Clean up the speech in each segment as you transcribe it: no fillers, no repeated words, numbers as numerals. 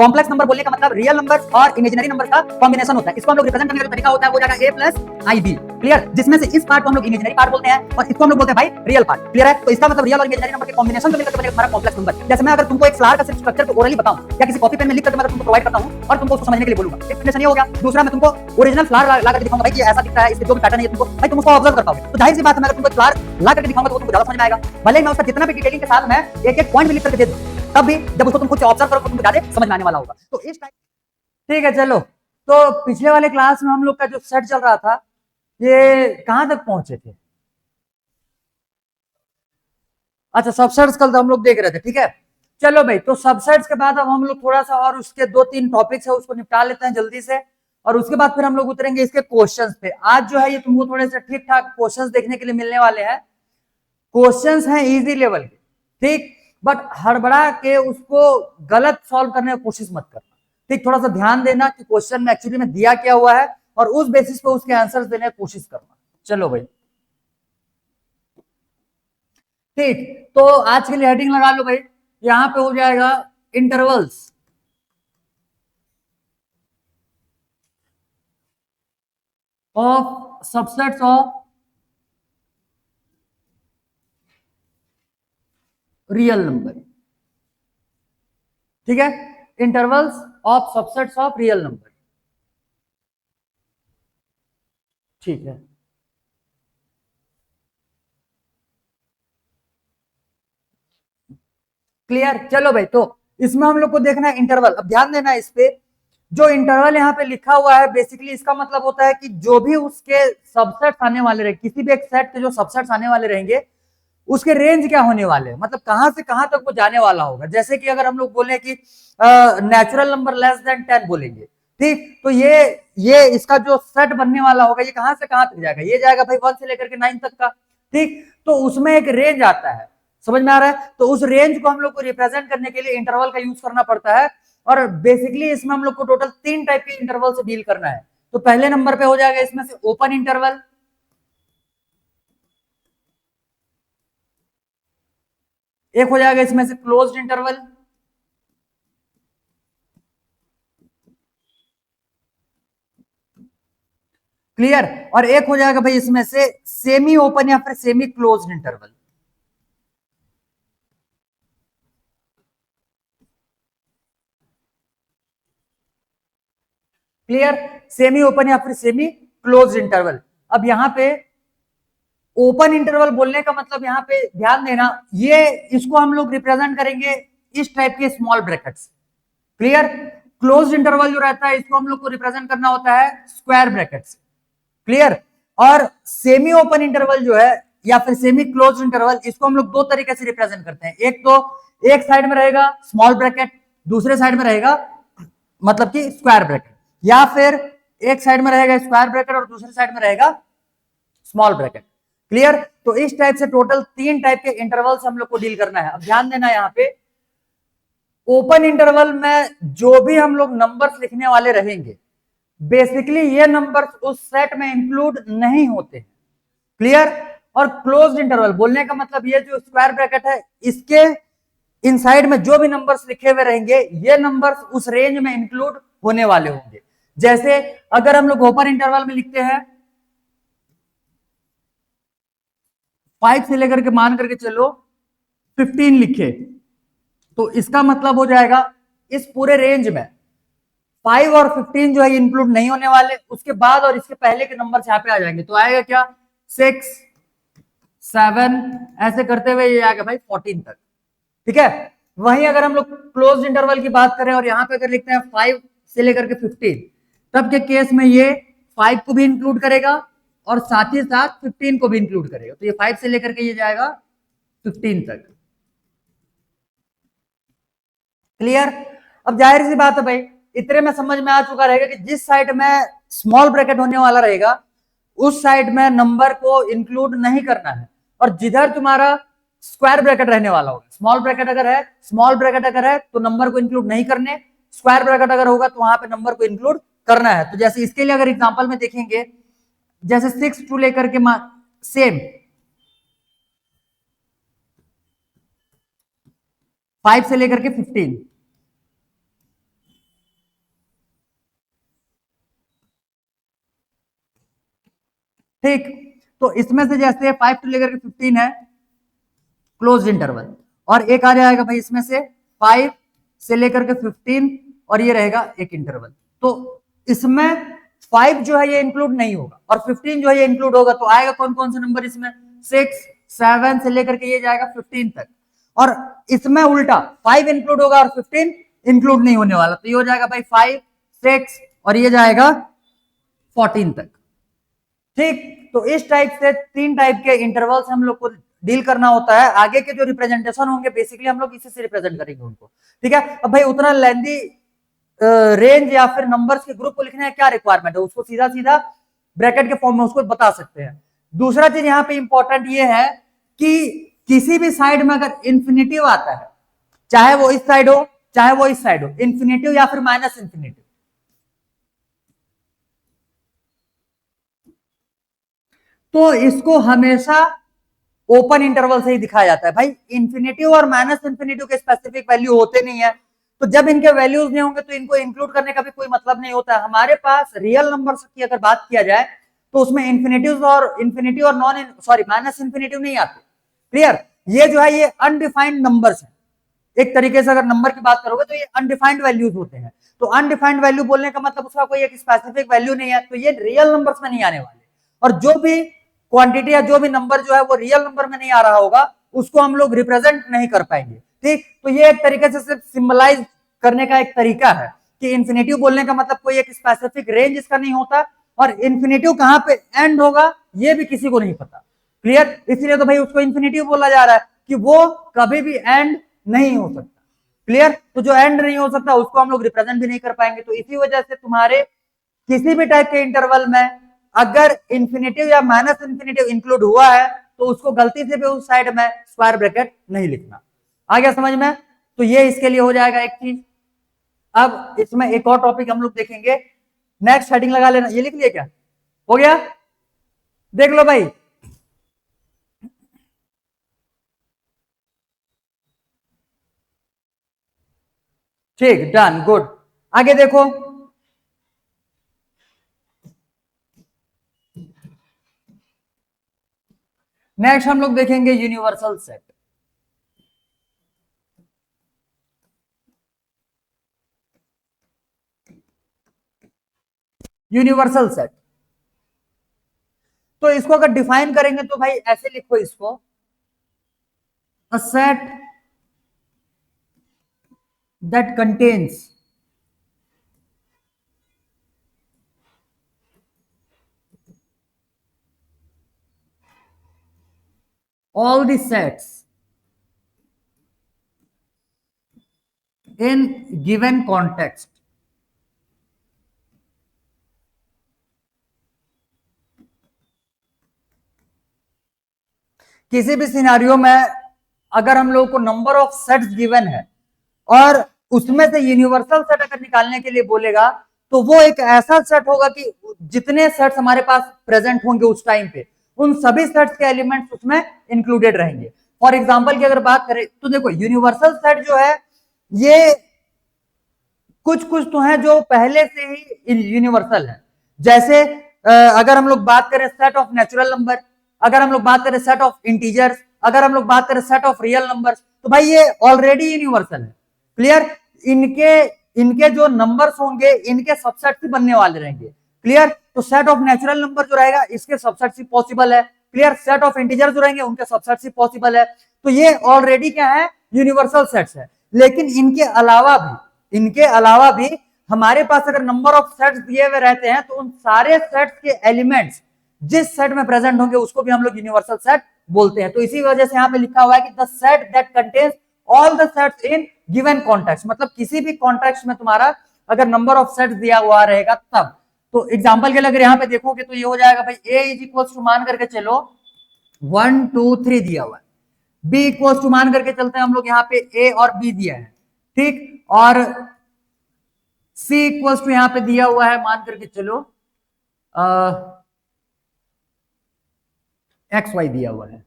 Complex number बोलने का मतलब रियल नंबर्स और इमेजिनरी नंबर्स का कॉम्बिनेशन होता है। इसको हम लोग रिप्रेजेंट करने का जो तरीका होता है वो जाएगा a plus i b. Clear? जिसमें से इस पार्ट को हम लोग इमेजिनरी पार्ट बोलते हैं और इसको हम लोग बोलते हैं भाई रियल पार्ट। क्लियर है? तो इसका मतलब रियल और इमेजिनरी नंबर के कॉम्बिनेशन को मिलकर बनेगा हमारा कॉम्प्लेक्स नंबर। जैसे मैं अगर तुमको एक फ्लावर का सिर्फ स्ट्रक्चर को ओरली बताऊं या किसी कॉपी पेन में लिख करके मैं तुमको प्रोवाइड करता हूं और तुमको उसको समझने के लिए बोलूंगा, एक्सप्लेनेशन ये हो गया। दूसरा मैं तुमको ओरिजिनल फ्लावर ला करके दिखाऊंगा भाई कि ऐसा दिखता है, इसके जो भी पैटर्न है तुमको भाई तुम उसको ऑब्जर्व कर पाओगे। तो जाहिर सी बात है मैं अगर तुमको फ्लावर ला करके दिखाऊंगा तो तुमको ज्यादा समझ में आएगा। भले ही मैं उसका जितना भी डिटेलिंग के साथ मैं एक एक पॉइंट भी लिख करके दे दूं, तब भी जब उसको तुम खुद से ऑब्जर्व करोगे तो तुमको ज्यादा समझ में आने वाला होगा। तो इस टाइप ठीक है। चलो, तो पिछले वाले क्लास में हम लोग का जो सेट चल रहा था ये कहां तक पहुंचे थे? अच्छा, सबसेट्स कल तो हम लोग देख रहे थे। ठीक है, चलो भाई, तो सबसेट्स के बाद अब हम लोग थोड़ा सा और उसके 2-3 टॉपिक्स है उसको निपटा लेते हैं जल्दी से, और उसके बाद फिर हम लोग उतरेंगे इसके क्वेश्चंस पे। आज जो है ये तुमको थोड़े से ठीक ठाक क्वेश्चंस देखने के लिए मिलने वाले हैं। क्वेश्चंस हैं इजी लेवल के, ठीक, बट हड़बड़ा के उसको गलत सॉल्व करने की कोशिश मत करना। ठीक, थोड़ा सा ध्यान देना कि क्वेश्चन में एक्चुअली में दिया क्या हुआ है और उस बेसिस पे उसके आंसर्स देने की कोशिश करना। चलो भाई, ठीक, तो आज के लिए हेडिंग लगा लो भाई, यहां पे हो जाएगा intervals of subsets of real number. ठीक है, intervals of subsets of real number. ठीक है, क्लियर? चलो भाई, तो इसमें हम लोग को देखना है इंटरवल। अब ध्यान देना इस पे, जो इंटरवल यहाँ पे लिखा हुआ है बेसिकली इसका मतलब होता है कि जो भी उसके सबसेट्स आने वाले रहे, किसी भी एक सेट के जो सबसेट्स आने वाले रहेंगे उसके रेंज क्या होने वाले हैं, मतलब कहां से कहां तक वो जाने वाला होगा। जैसे कि अगर हम लोग बोले कि नेचुरल नंबर लेस देन 10 बोलेंगे, ठीक, तो ये इसका जो सेट बनने वाला होगा ये कहां से कहां तक जाएगा, ये जाएगा भाई 1 से लेकर के 9 तक का। ठीक, तो उसमें एक रेंज आता है, समझ में आ रहा है? तो उस रेंज को हम लोग को रिप्रेजेंट करने के लिए इंटरवल का यूज करना पड़ता है, और बेसिकली इसमें हम लोग को टोटल 3 टाइप के इंटरवल से डील करना है। तो पहले नंबर पे हो जाएगा इसमें से ओपन इंटरवल, एक हो जाएगा इसमें से क्लोज्ड इंटरवल, क्लियर, और एक हो जाएगा भाई इसमें से सेमी ओपन या फिर semi closed interval. Clear? Semi open या फिर सेमी क्लोज्ड इंटरवल। अब यहां पे ओपन इंटरवल बोलने का मतलब यहां पे ध्यान देना, ये इसको हम लोग रिप्रेजेंट करेंगे इस टाइप के small brackets. Clear? Closed interval जो रहता है इसको हम लोग को रिप्रेजेंट करना होता है स्क्वायर ब्रैकेट्स। क्लियर? और सेमी ओपन इंटरवल जो है या फिर सेमी क्लोज्ड इंटरवल, इसको हम लोग दो तरीके से रिप्रेजेंट करते हैं। एक तो एक साइड में रहेगा स्मॉल ब्रैकेट, दूसरे साइड में रहेगा मतलब कि स्क्वायर ब्रैकेट, या फिर एक साइड में रहेगा स्क्वायर ब्रैकेट और दूसरे साइड में रहेगा स्मॉल ब्रैकेट। क्लियर? तो इस टाइप से टोटल 3 टाइप के इंटरवल्स हम लोग को डील करना है। अब ध्यान देना, यहां पे ओपन इंटरवल में जो भी हम लोग नंबर्स लिखने वाले रहेंगे बेसिकली ये नंबर्स उस सेट में इंक्लूड नहीं होते। क्लियर? और क्लोज्ड इंटरवल बोलने का मतलब ये जो स्क्वायर ब्रैकेट है इसके इनसाइड में जो भी नंबर्स लिखे हुए रहेंगे ये नंबर्स उस रेंज में इंक्लूड होने वाले होंगे। जैसे अगर हम लोग ओपन इंटरवल में लिखते हैं 5 से लेकर के मान करके चलो 15 लिखे, तो इसका मतलब हो जाएगा इस पूरे रेंज में 5 और 15 जो है इंक्लूड नहीं होने वाले, उसके बाद और इसके पहले के नंबर यहाँ पे आ जाएंगे। तो आएगा क्या 6, 7, ऐसे करते हुए ये आएगा भाई 14 तक। ठीक है? वहीं अगर हम लोग क्लोज इंटरवल की बात करें और यहाँ पे अगर लिखते हैं 5 से लेकर के 15, तब के केस में ये 5 को भी इंक्लूड करेगा और साथ ही साथ 15 को भी इंक्लूड करेगा। तो ये 5 से लेकर के ये जाएगा 15 तक। क्लियर? अब जाहिर सी बात है भाई, इतने में समझ में आ चुका रहेगा कि जिस साइड में स्मॉल ब्रैकेट होने वाला रहेगा उस साइड में नंबर को इंक्लूड नहीं करना है, और जिधर तुम्हारा स्क्वायर ब्रैकेट रहने वाला होगा, स्मॉल ब्रैकेट अगर है तो नंबर को इंक्लूड नहीं करने, स्क्वायर ब्रैकेट अगर होगा तो वहां पे नंबर को इंक्लूड करना है। तो जैसे इसके लिए अगर एग्जांपल में देखेंगे, जैसे 6 टू लेकर के सेम 5 से लेकर के 15, ठीक, तो इसमें से जैसे 5 to लेकर के 15 है क्लोज इंटरवल, और एक आ जाएगा भाई इसमें से 5 से लेकर के 15, और ये रहेगा एक इंटरवल। तो इसमें 5 जो है ये इंक्लूड नहीं होगा और 15 जो है ये इंक्लूड होगा। तो आएगा कौन कौन से नंबर इसमें, 6, 7 से लेकर के ये जाएगा 15 तक, और इसमें उल्टा 5 इंक्लूड होगा और 15 इंक्लूड नहीं होने वाला। तो ये हो जाएगा भाई 5, 6 और ये जाएगा 14 तक। ठीक, तो इस टाइप से 3 टाइप के इंटरवल्स हम लोग को डील करना होता है। आगे के जो रिप्रेजेंटेशन होंगे बेसिकली हम लोग इसी से रिप्रेजेंट करेंगे उनको। ठीक है, अब भाई उतना लेंथी रेंज या फिर नंबर्स के ग्रुप को लिखने का क्या रिक्वायरमेंट है, उसको सीधा सीधा ब्रैकेट के फॉर्म में उसको बता सकते हैं। दूसरा चीज यहाँ पे इंपॉर्टेंट ये है कि किसी भी साइड में अगर इंफिनिटिव आता है, चाहे वो इस साइड हो चाहे वो इस साइड हो, इंफिनिटिव या फिर माइनस इंफिनिटिव, तो इसको हमेशा ओपन इंटरवल से ही दिखाया जाता है। भाई इंफिनिटिव और माइनस इंफिनिटिव के स्पेसिफिक वैल्यू होते नहीं है, तो जब इनके वैल्यूज नहीं होंगे तो इनको इंक्लूड करने का भी कोई मतलब नहीं होता है। हमारे पास रियल नंबर्स की अगर बात किया जाए तो उसमें इंफिनिटिव और नॉन सॉरी माइनस इंफिनिटिव नहीं आते। क्लियर, ये जो है ये अनडिफाइंड नंबर्स है। एक तरीके से अगर नंबर की बात करोगे तो ये अनडिफाइंड वैल्यूज होते हैं। तो अनडिफाइंड वैल्यू बोलने का मतलब उसका कोई एक स्पेसिफिक वैल्यू नहीं है, तो ये रियल नंबर्स में नहीं आने वाले। और जो भी क्वांटिटी या जो भी नंबर जो है वो रियल नंबर में नहीं आ रहा होगा उसको हम लोग रिप्रेजेंट नहीं कर पाएंगे। ठीक, तो ये एक तरीके से सिर्फ सिंबलाइज करने का एक तरीका है कि इंफिनिटिव बोलने का मतलब कोई एक स्पेसिफिक रेंज इसका नहीं होता, और इंफिनिटिव कहां पे एंड होगा ये भी किसी को नहीं पता। क्लियर, इसलिए तो भाई उसको इंफिनिटिव बोला जा रहा है कि वो कभी भी एंड नहीं हो सकता। क्लियर, तो जो एंड नहीं हो सकता उसको हम लोग रिप्रेजेंट भी नहीं कर पाएंगे। तो इसी वजह से तुम्हारे किसी भी टाइप के इंटरवल में अगर इंफिनिटिव या माइनस इंफिनिटिव इंक्लूड हुआ है तो उसको गलती से भी उस साइड में स्क्वायर ब्रैकेट नहीं लिखना। आ गया समझ में? तो ये इसके लिए हो जाएगा एक चीज। अब इसमें एक और टॉपिक हम लोग देखेंगे, नेक्स्ट हेडिंग लगा लेना। ये लिख लिया क्या, हो गया? देख लो भाई, ठीक, डन, गुड। आगे देखो, नेक्स्ट हम लोग देखेंगे यूनिवर्सल सेट। यूनिवर्सल सेट, तो इसको अगर डिफाइन करेंगे तो भाई ऐसे लिखो इसको, a set that contains all the sets in given context किसी भी सिनारियो में अगर हम लोग को नंबर ऑफ सेट्स गिवन है और उसमें से यूनिवर्सल सेट अगर निकालने के लिए बोलेगा तो वो एक ऐसा सेट होगा कि जितने सेट्स हमारे पास प्रेजेंट होंगे उस टाइम पे उन सभी सेट्स के एलिमेंट्स उसमें इंक्लूडेड रहेंगे। फॉर एग्जांपल की अगर बात करें तो देखो यूनिवर्सल सेट जो है ये कुछ कुछ तो है जो पहले से ही यूनिवर्सल है। जैसे अगर हम लोग बात करें सेट ऑफ नेचुरल नंबर, अगर हम लोग बात करें सेट ऑफ इंटीजर्स, अगर हम लोग बात करें सेट ऑफ रियल नंबर्स, तो भाई ये ऑलरेडी यूनिवर्सल है। क्लियर, इनके जो नंबर्स होंगे इनके सबसेट ही बनने वाले रहेंगे। क्लियर, तो सेट ऑफ नेचुरल नंबर जो रहेगा इसके सबसेट ही पॉसिबल है। क्लियर, सेट ऑफ इंटीजर जो रहेंगे उनके सबसेट ही पॉसिबल है। तो ये ऑलरेडी क्या है, यूनिवर्सल सेट्स है। लेकिन इनके अलावा भी हमारे पास अगर नंबर ऑफ सेट्स दिए हुए रहते हैं तो उन सारे सेट्स के एलिमेंट्स जिस सेट में प्रेजेंट होंगे उसको भी हम लोग यूनिवर्सल सेट बोलते हैं। तो इसी वजह से यहाँ पे लिखा हुआ है कि the set that contains all the sets in given context, मतलब किसी भी कॉन्टेक्स्ट में तुम्हारा अगर नंबर ऑफ सेट्स दिया हुआ रहेगा तब। तो एग्जांपल के लिए अगर यहाँ पे देखोगे तो ये हो जाएगा भाई a इज इक्वल टू मान करके चलो 1 2 3 दिया हुआ है, b इक्वल टू मान करके चलते हैं हम लोग यहाँ पे a और b दिया है। ठीक, और c इक्वल टू यहाँ पे दिया हुआ है मान करके चलो एक्स वाई दिया हुआ है।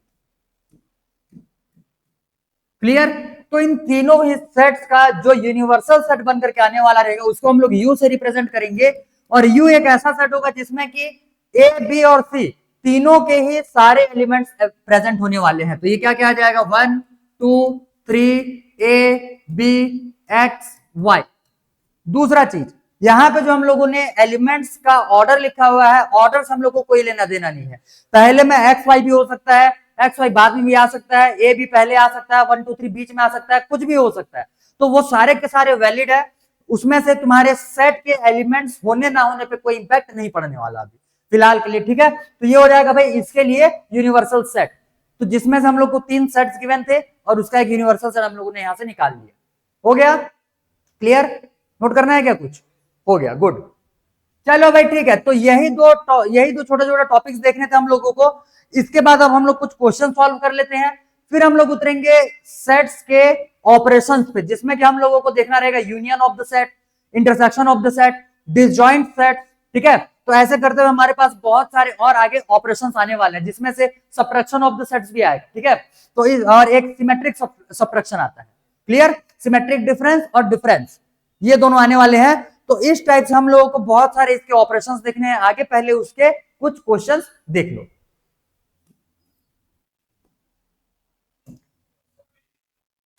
क्लियर, तो इन तीनों ही सेट्स का जो यूनिवर्सल सेट बनकर के आने वाला रहेगा उसको हम लोग यू से रिप्रेजेंट करेंगे। और यू एक ऐसा सेट होगा जिसमें कि ए बी और सी तीनों के ही सारे एलिमेंट्स प्रेजेंट होने वाले हैं। तो ये क्या क्या आ जाएगा, 1 2 3 ए बी एक्स वाई। दूसरा चीज, यहां पे जो हम लोगों ने एलिमेंट्स का ऑर्डर लिखा हुआ है, ऑर्डर हम लोग को कोई लेना देना नहीं है। पहले में एक्स वाई भी हो सकता है, एक्स वाई बाद में भी आ सकता है, ए भी पहले आ सकता है, 1 2 3 बीच में आ सकता है, कुछ भी हो सकता है। तो वो सारे के सारे वैलिड है, उसमें से तुम्हारे सेट के एलिमेंट्स होने ना होने पे कोई इंपैक्ट नहीं पड़ने वाला अभी फिलहाल के लिए, ठीक है। तो ये हो जाएगा भाई इसके लिए यूनिवर्सल सेट। तो जिसमें से हम लोग को 3 सेट्स गिवन थे और उसका एक यूनिवर्सल सेट हम लोगों ने यहां से निकाल लिया। हो गया क्लियर? नोट करना है क्या कुछ? हो गया, गुड। चलो भाई ठीक है, तो यही दो छोटे छोटे टॉपिक्स देखने थे हम लोगों को। इसके बाद अब हम लोग कुछ क्वेश्चन सॉल्व कर लेते हैं, फिर हम लोग उतरेंगे सेट्स के ऑपरेशंस पे, जिसमें कि हम लोगों को देखना रहेगा union of the set, intersection of the set, disjoint set, ठीक है। तो ऐसे करते हुए हमारे पास बहुत सारे और आगे ऑपरेशंस आने वाले हैं, जिसमें से सबट्रैक्शन ऑफ द सेट्स भी आएगा, ठीक है। तो और एक सिमेट्रिक सबट्रैक्शन आता है, क्लियर? सिमेट्रिक डिफरेंस और डिफरेंस, ये दोनों आने वाले हैं। तो इस टाइप से हम लोगों को बहुत सारे इसके ऑपरेशंस देखने हैं आगे, पहले उसके कुछ क्वेश्चंस देख लो।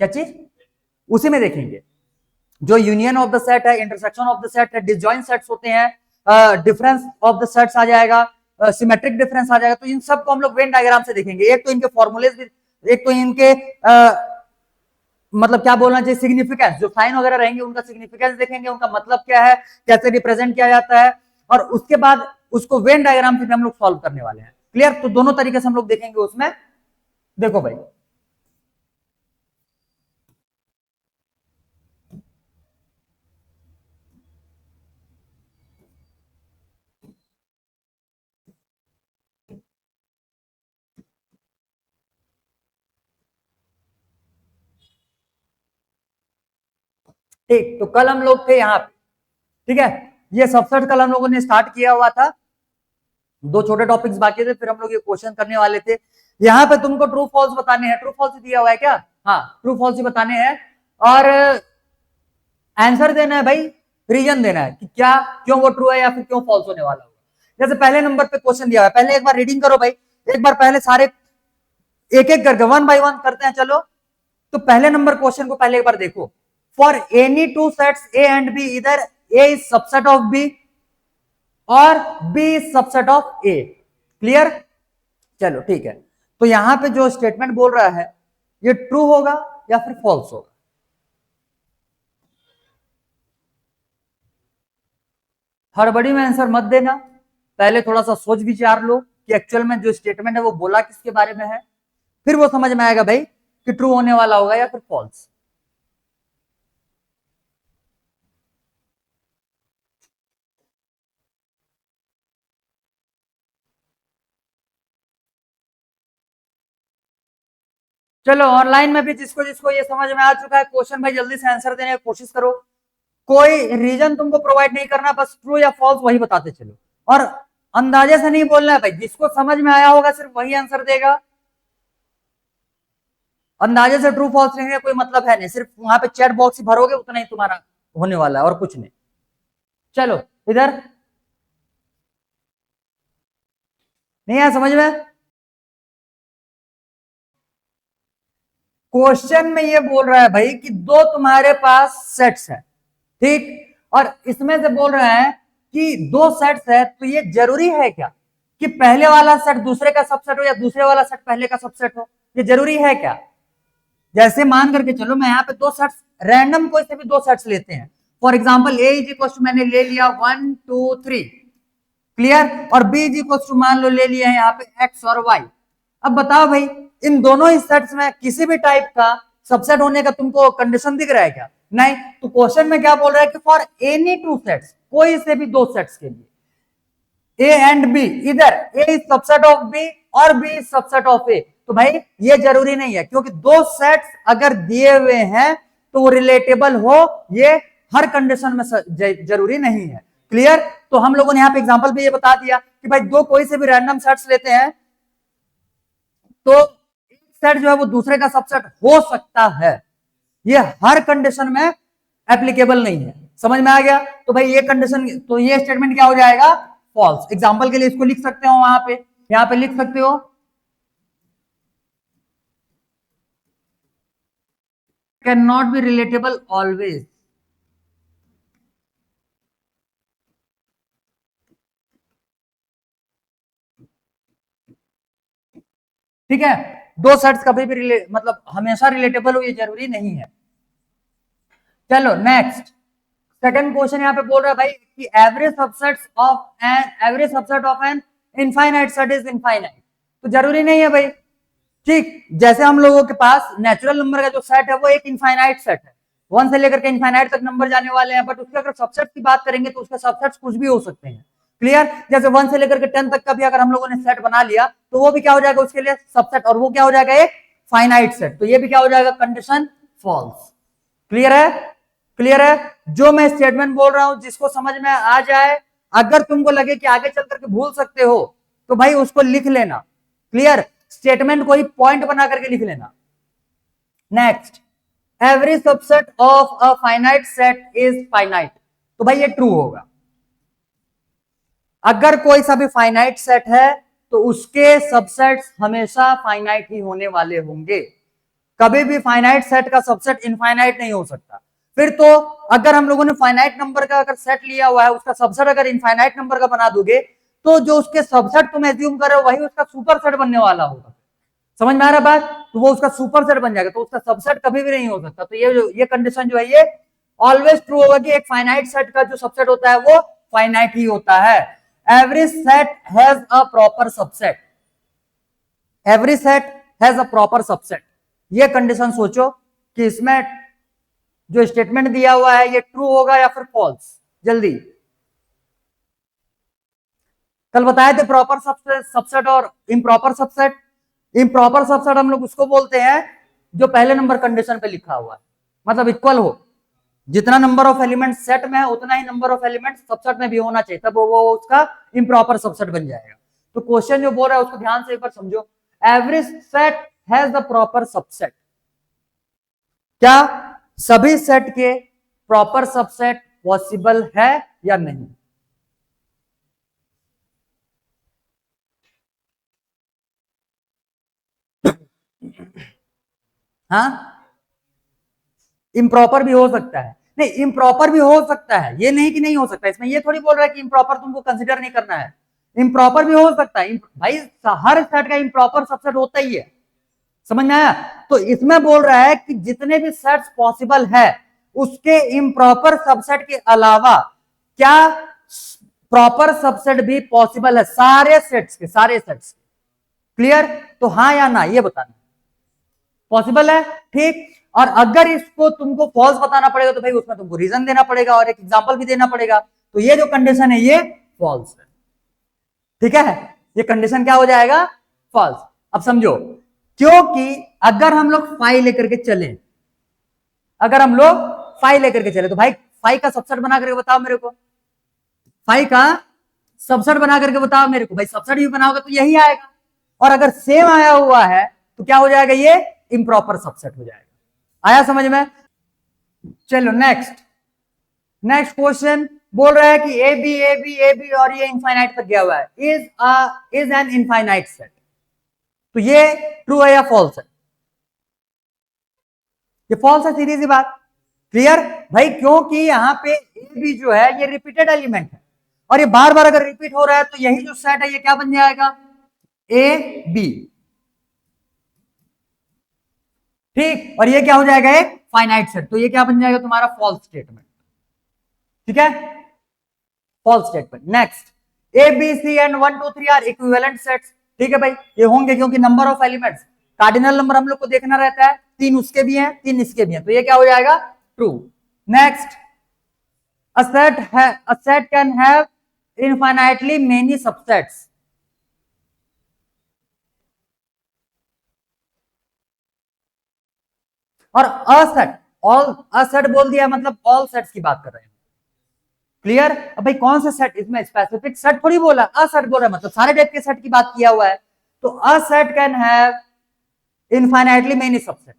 क्या चीज? उसी में देखेंगे जो यूनियन ऑफ द सेट है, इंटरसेक्शन ऑफ द सेट है, डिसजॉइंट सेट्स होते हैं, डिफरेंस ऑफ द सेट्स आ जाएगा, सिमेट्रिक डिफरेंस आ जाएगा। तो इन सब को हम लोग वेन डायग्राम से देखेंगे। एक तो इनके फॉर्मूलेज भी, एक तो इनके मतलब क्या बोलना चाहिए, सिग्निफिकेंस, जो साइन वगैरह रहेंगे उनका सिग्निफिकेंस देखेंगे, उनका मतलब क्या है, कैसे रिप्रेजेंट किया जाता है, और उसके बाद उसको वेन डायग्राम से भी हम लोग सॉल्व करने वाले हैं, क्लियर? तो दोनों तरीके से हम लोग देखेंगे उसमें। देखो भाई ठीक, तो कल हम लोग थे यहाँ पे, ठीक है। ये सबसेट कल हम लोगों ने स्टार्ट किया हुआ था, दो छोटे टॉपिक्स बाकी थे, फिर हम लोग ये क्वेश्चन करने वाले थे। यहाँ पे तुमको ट्रू फॉल्स बताने हैं, ट्रू फॉल्स दिया हुआ है क्या? हाँ, ट्रू फॉल्स ही बताने हैं, और आंसर देना है भाई, रीजन देना है कि क्या, क्यों वो ट्रू है या फिर क्यों फॉल्स होने वाला होगा। जैसे पहले नंबर पे क्वेश्चन दिया हुआ है, पहले एक बार रीडिंग करो भाई, एक बार पहले सारे एक एक करके 1 बाय 1 करते हैं, चलो। तो पहले नंबर क्वेश्चन को पहले एक बार देखो। For any two sets A and B, इधर A is subset of B और B is subset of A, clear? चलो ठीक है, तो यहां पे जो स्टेटमेंट बोल रहा है ये ट्रू होगा या फिर फॉल्स होगा? हड़बड़ी में आंसर मत देना, पहले थोड़ा सा सोच विचार लो कि एक्चुअल में जो स्टेटमेंट है वो बोला किसके बारे में है, फिर वो समझ में आएगा भाई कि ट्रू होने वाला होगा या फिर फॉल्स। चलो ऑनलाइन में भी जिसको जिसको ये समझ में आ चुका है क्वेश्चन, भाई जल्दी से आंसर देने की कोशिश करो। कोई रीजन तुमको प्रोवाइड नहीं करना, बस ट्रू या फॉल्स वही बताते चलो, और अंदाजे से नहीं बोलना है भाई, जिसको समझ में आया होगा सिर्फ वही आंसर देगा। अंदाजे से ट्रू फॉल्स लिखने का कोई मतलब है नहीं, सिर्फ वहां पे चैट बॉक्स ही भरोगे उतना ही तुम्हारा होने वाला है और कुछ नहीं। चलो इधर नहीं आया समझ में? क्वेश्चन में ये बोल रहा है भाई कि दो तुम्हारे पास सेट्स है, ठीक, और इसमें से बोल रहे हैं कि दो सेट्स है, तो ये जरूरी है क्या कि पहले वाला सेट दूसरे का सबसेट हो या दूसरे वाला सेट पहले का सबसेट हो? ये जरूरी है क्या? जैसे मान करके चलो मैं यहाँ पे दो सेट्स, रैंडम कोई से भी दो सेट्स लेते हैं, for example A is equal to मैंने ले लिया 1 2 3, क्लियर, और बी इज इक्वल टू मान लो ले लिया है यहाँ पे एक्स और वाई। अब बताओ भाई इन दोनों ही सेट्स में किसी भी टाइप का सबसेट होने का तुमको कंडीशन दिख रहा है क्या? नहीं। तो क्वेश्चन में क्या बोल रहा है कि फॉर एनी टू सेट्स, कोई से भी दो सेट्स के लिए, ए एंड बी, इधर A is subset of B और बी इज सबसेट ऑफ ए। तो भाई ये जरूरी नहीं है, क्योंकि दो सेट्स अगर दिए हुए हैं तो वो रिलेटेबल हो, ये हर कंडीशन में जरूरी नहीं है, क्लियर? तो हम लोगों ने यहाँ पे एग्जांपल भी ये बता दिया कि भाई दो कोई से भी रैंडम सेट्स लेते हैं तो एक सेट जो है वो दूसरे का सबसेट हो सकता है, ये हर कंडीशन में एप्लीकेबल नहीं है। समझ में आ गया? तो भाई ये कंडीशन, तो ये स्टेटमेंट क्या हो जाएगा? फॉल्स। एग्जांपल के लिए इसको लिख सकते हो वहां पे यहां पे लिख सकते हो can not be relatable always. ठीक है, दो सेट्स कभी भी मतलब हमेशा रिलेटेबल हो ये जरूरी नहीं है। चलो नेक्स्ट, सेकंड क्वेश्चन यहाँ पे बोल रहा है भाई कि average subset of an infinite set is infinite. तो जरूरी नहीं है भाई। ठीक, जैसे हम लोगों के पास नेचुरल नंबर का जो सेट है वो एक इनफाइनाइट सेट है, वन से लेकर के इनफाइनाइट तक नंबर जाने वाले हैं, बट उसके अगर सबसेट की बात करेंगे तो उसके सबसेट्स कुछ भी हो सकते हैं। क्लियर, जैसे वन से लेकर के 10 तक का भी अगर हम लोगों ने सेट बना लिया तो वो भी क्या हो जाएगा उसके लिए सबसेट, और वो क्या हो जाएगा एक फाइनाइट सेट, तो ये भी क्या हो जाएगा कंडीशन फॉल्स। क्लियर है? क्लियर है? जो मैं स्टेटमेंट बोल रहा हूं जिसको समझ में आ जाए, अगर तुमको लगे कि आगे चल करके भूल सकते हो तो भाई उसको लिख लेना। क्लियर, स्टेटमेंट को ही पॉइंट बना करके लिख लेना। Next, average subset of a finite set is finite. तो भाई ये ट्रू होगा। अगर कोई सा भी फाइनाइट सेट है तो उसके सबसेट्स हमेशा फाइनाइट ही होने वाले होंगे, कभी भी फाइनाइट सेट का सबसेट इनफाइनाइट नहीं हो सकता। फिर तो अगर हम लोगों ने फाइनाइट नंबर का अगर सेट लिया हुआ है उसका सबसेट अगर इनफाइनाइट नंबर का बना दोगे तो जो उसके सबसेट तुम एज्यूम कर रहे हो वही उसका सुपर सेट बनने वाला होगा। समझ में आ रहा बात? तो वो उसका सुपर सेट बन जाएगा, तो उसका सबसेट कभी भी नहीं हो सकता। तो ये कंडीशन जो है ये ऑलवेज ट्रू होगा कि एक फाइनाइट सेट का जो सबसेट होता है वो फाइनाइट ही होता है। Every set has a proper subset, every set has a proper subset. ये कंडीशन सोचो कि इसमें जो स्टेटमेंट दिया हुआ है ये ट्रू होगा या फिर फॉल्स। जल्दी, कल बताए थे प्रॉपर सबसेट और इम्प्रॉपर सबसेट। इम्प्रॉपर सबसेट हम लोग उसको बोलते हैं जो पहले नंबर कंडीशन पे लिखा हुआ है, मतलब इक्वल हो, जितना नंबर ऑफ एलिमेंट सेट में है उतना ही नंबर ऑफ एलिमेंट सबसेट में भी होना चाहिए, तब वो उसका इम्प्रॉपर सबसेट बन जाएगा। तो क्वेश्चन जो बोल रहा है उसको ध्यान से एक बार समझो। Average set has the proper subset, क्या सभी सेट के प्रॉपर सबसेट पॉसिबल है या नहीं? हाँ, इम्प्रॉपर भी हो सकता है, नहीं इम्प्रॉपर भी हो सकता है, ये नहीं कि नहीं हो सकता। इसमें ये थोड़ी बोल रहा है कि इम्प्रॉपर तुमको कंसिडर नहीं करना है, इम्प्रॉपर भी हो सकता है भाई, हर सेट का इम्प्रॉपर सबसेट होता ही है। समझ में आया? तो इसमें बोल रहा है कि जितने भी सेट्स पॉसिबल है उसके इम्प्रॉपर सबसेट के अलावा क्या प्रॉपर सबसेट भी पॉसिबल है सारे सेट्स के, सारे सेट्स। क्लियर? तो हाँ या ना ये बताना, पॉसिबल है। ठीक, और अगर इसको तुमको फॉल्स बताना पड़ेगा तो भाई उसमें तुमको रीजन देना पड़ेगा और एक एग्जांपल भी देना पड़ेगा। तो ये जो कंडीशन है ये फॉल्स है। ठीक है, ये कंडीशन क्या हो जाएगा? फॉल्स। अब समझो, क्योंकि अगर हम लोग फाइव लेकर के चले, अगर हम लोग फाइव लेकर के चले तो भाई फाइव का सबसेट बना करके बताओ मेरे को, फाइव का सबसेट बना करके बताओ मेरे को। भाई सबसेट भी बनाओगे तो यही आएगा, और अगर सेम आया हुआ है तो क्या हो जाएगा? ये इम्प्रॉपर सबसेट हो जाएगा। आया समझ में? चलो नेक्स्ट, नेक्स्ट क्वेश्चन बोल रहा है कि ए बी और ये इनफाइनाइट तक गया हुआ है, इज एन इनफाइनाइट सेट। तो ये ट्रू है या फॉल्स है? ये फॉल्स है, सीधी सी बात। क्लियर भाई, क्योंकि यहां पे ए बी जो है ये रिपीटेड एलिमेंट है, और ये बार बार अगर रिपीट हो रहा है तो यही जो सेट है ये क्या बन जाएगा? A B. ठीक, और ये क्या हो जाएगा? एक फाइनाइट सेट, तो ये क्या बन जाएगा तुम्हारा? False statement. ठीक है, false statement. Next, A B C and 1 2 3 are equivalent sets. ठीक है भाई, ये होंगे क्योंकि number of elements, cardinal number हम लोग को देखना रहता है, तीन उसके भी हैं तीन इसके भी हैं, तो ये क्या हो जाएगा? True. Next, a set can have infinitely many subsets। और असेट, ऑल असेट बोल दिया मतलब ऑल सेट्स की बात कर रहे हैं। क्लियर? अब भाई कौन सा सेट, इसमें स्पेसिफिक सेट थोड़ी बोला, असेट बोल रहा है मतलब सारे टाइप के सेट की बात किया हुआ है। तो a set can have infinitely many subset.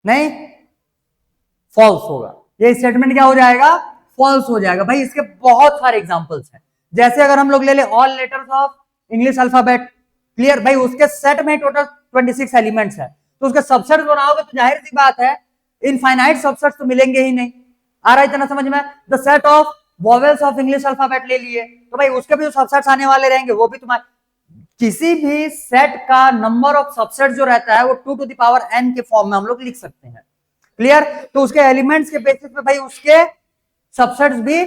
नहीं, फॉल्स होगा। ये स्टेटमेंट क्या हो जाएगा, फॉल्स हो जाएगा। भाई इसके बहुत सारे एग्जांपल्स हैं, जैसे अगर हम लोग ले ले all letters of English alphabet, clear भाई, उसके सेट में टोटल 26 एलिमेंट्स है, तो उसके सबसेट बनाओगे तो जाहिर सी बात है इनफाइनाइट सबसेट्स तो मिलेंगे ही नहीं। आ रहा है इतना समझ में? The set of vowels of English alphabet ले लिए, तो भाई उसके भी जो सबसेट्स आने वाले रहेंगे वो भी तुम्हारे, किसी भी सेट का नंबर ऑफ सबसेट जो रहता है वो 2 टू द पावर n के फॉर्म में हम लोग लिख सकते हैं, क्लियर। तो उसके एलिमेंट्स के बेसिस पे भाई उसके सबसेट्स भी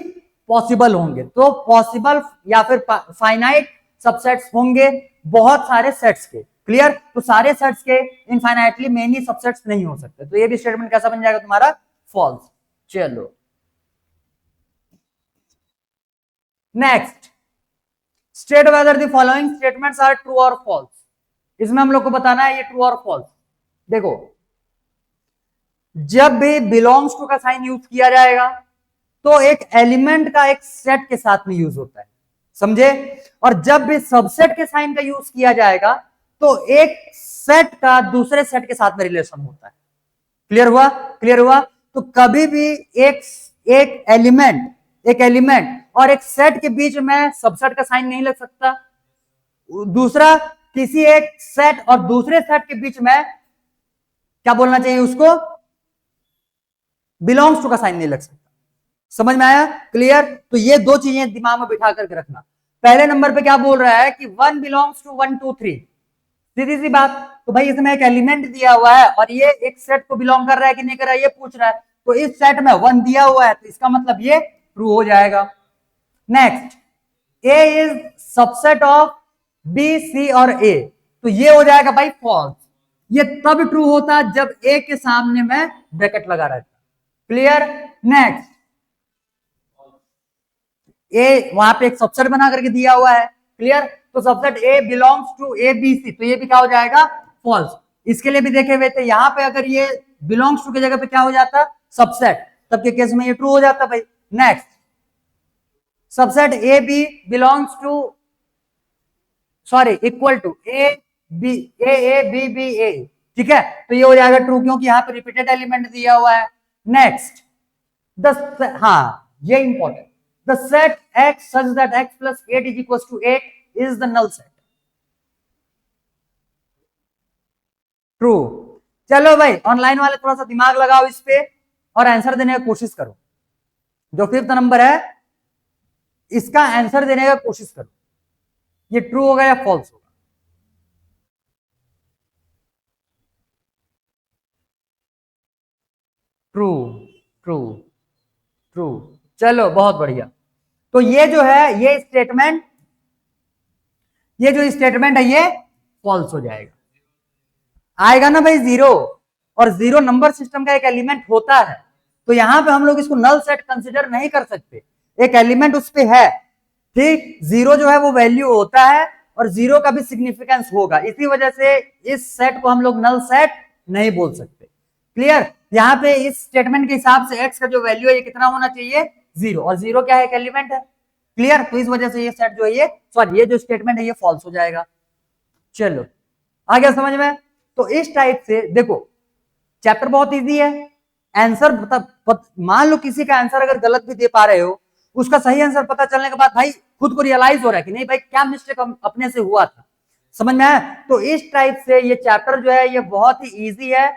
पॉसिबल होंगे, तो पॉसिबल या फिर फाइनाइट सबसेट्स होंगे बहुत सारे सेट्स के, क्लियर। तो सारे सेट्स के इनफाइनाइटली मेनी सबसेट्स नहीं हो सकते, तो ये भी स्टेटमेंट कैसा बन जाएगा तुम्हारा, फॉल्स। चलो next, state whether the following statements are true और फॉल्स। इसमें हम लोग को बताना है ये ट्रू और फॉल्स। देखो, जब भी बिलोंग्स टू का साइन यूज किया जाएगा तो एक एलिमेंट का एक सेट के साथ में यूज होता है, समझे। और जब भी सबसेट के साइन का यूज किया जाएगा तो एक सेट का दूसरे सेट के साथ में रिलेशन होता है, क्लियर हुआ, क्लियर हुआ। तो कभी भी एक एक एलिमेंट और एक सेट के बीच में सबसेट का साइन नहीं लग सकता। दूसरा, किसी एक सेट और दूसरे सेट के बीच में क्या बोलना चाहिए उसको, बिलोंग्स टू का साइन नहीं लग सकता। समझ में आया, क्लियर। तो ये दो चीजें दिमाग में बिठा करके रखना। पहले नंबर पे क्या बोल रहा है कि 1 बिलोंग्स टू 1 2 3, सीधी सी बात। तो भाई इसमें एक एलिमेंट दिया हुआ है और ये एक सेट को बिलोंग कर रहा है कि नहीं कर रहा है ये पूछ रहा है, तो इस सेट में 1 दिया हुआ है, तो इसका मतलब ये ट्रू हो जाएगा। Next, A is subset of B C और ए, तो ये हो जाएगा भाई फॉल्स। ये तब ट्रू होता जब ए के सामने में ब्रैकेट लगा रहता, क्लियर। नेक्स्ट, ए वहां पे एक सबसेट बना करके दिया हुआ है, क्लियर। तो subset A belongs to A B C, तो ये भी क्या हो जाएगा, फॉल्स। इसके लिए भी देखे हुए थे, यहां पे अगर ये बिलोंग्स टू की जगह पे क्या हो जाता, सबसेट, तब के केस में ये ट्रू हो जाता भाई। Next, subset a b belongs to, sorry equal to A b, a b b a, ठीक है, तो ये हो जाएगा ट्रू क्योंकि यहां पे रिपीटेड एलिमेंट दिया हुआ है। नेक्स्ट, हाँ ये important, the set x such that x plus 8 is equals to 8 is the null set, true. चलो भाई ऑनलाइन वाले थोड़ा सा दिमाग लगाओ इस पे और आंसर देने की कोशिश करो। जो 5th नंबर है इसका आंसर देने का कोशिश करो, ये ट्रू होगा या फॉल्स होगा। ट्रू, ट्रू, ट्रू, चलो बहुत बढ़िया। तो ये जो है ये स्टेटमेंट, ये जो स्टेटमेंट है ये फॉल्स हो जाएगा। आएगा ना भाई जीरो, और जीरो नंबर सिस्टम का एक एलिमेंट होता है, तो यहां पे हम लोग इसको नल सेट कंसीडर नहीं कर सकते, एक एलिमेंट उस पे है, ठीक। जीरो जो है वो वैल्यू होता है और जीरो का भी सिग्निफिकेंस होगा, इसी वजह से इस सेट को हम लोग नल सेट नहीं बोल सकते, क्लियर। यहाँ पे इस स्टेटमेंट के हिसाब से एक्स का जो वैल्यू है ये कितना होना चाहिए, जीरो, और जीरो क्या है, एक एलिमेंट है, क्लियर। तो इस वजह से ये सेट जो है ये, सॉरी ये जो स्टेटमेंट है ये फॉल्स हो जाएगा। चलो आ गया समझ में। तो इस टाइप से देखो चैप्टर बहुत इजी है, आंसर मान लो किसी का आंसर अगर गलत भी दे पा रहे हो, उसका सही आंसर पता चलने के बाद भाई खुद को रियलाइज हो रहा है कि नहीं भाई क्या मिस्टेक अपने से हुआ था, समझ में आया। तो इस टाइप से ये चैप्टर जो है ये बहुत ही इजी है,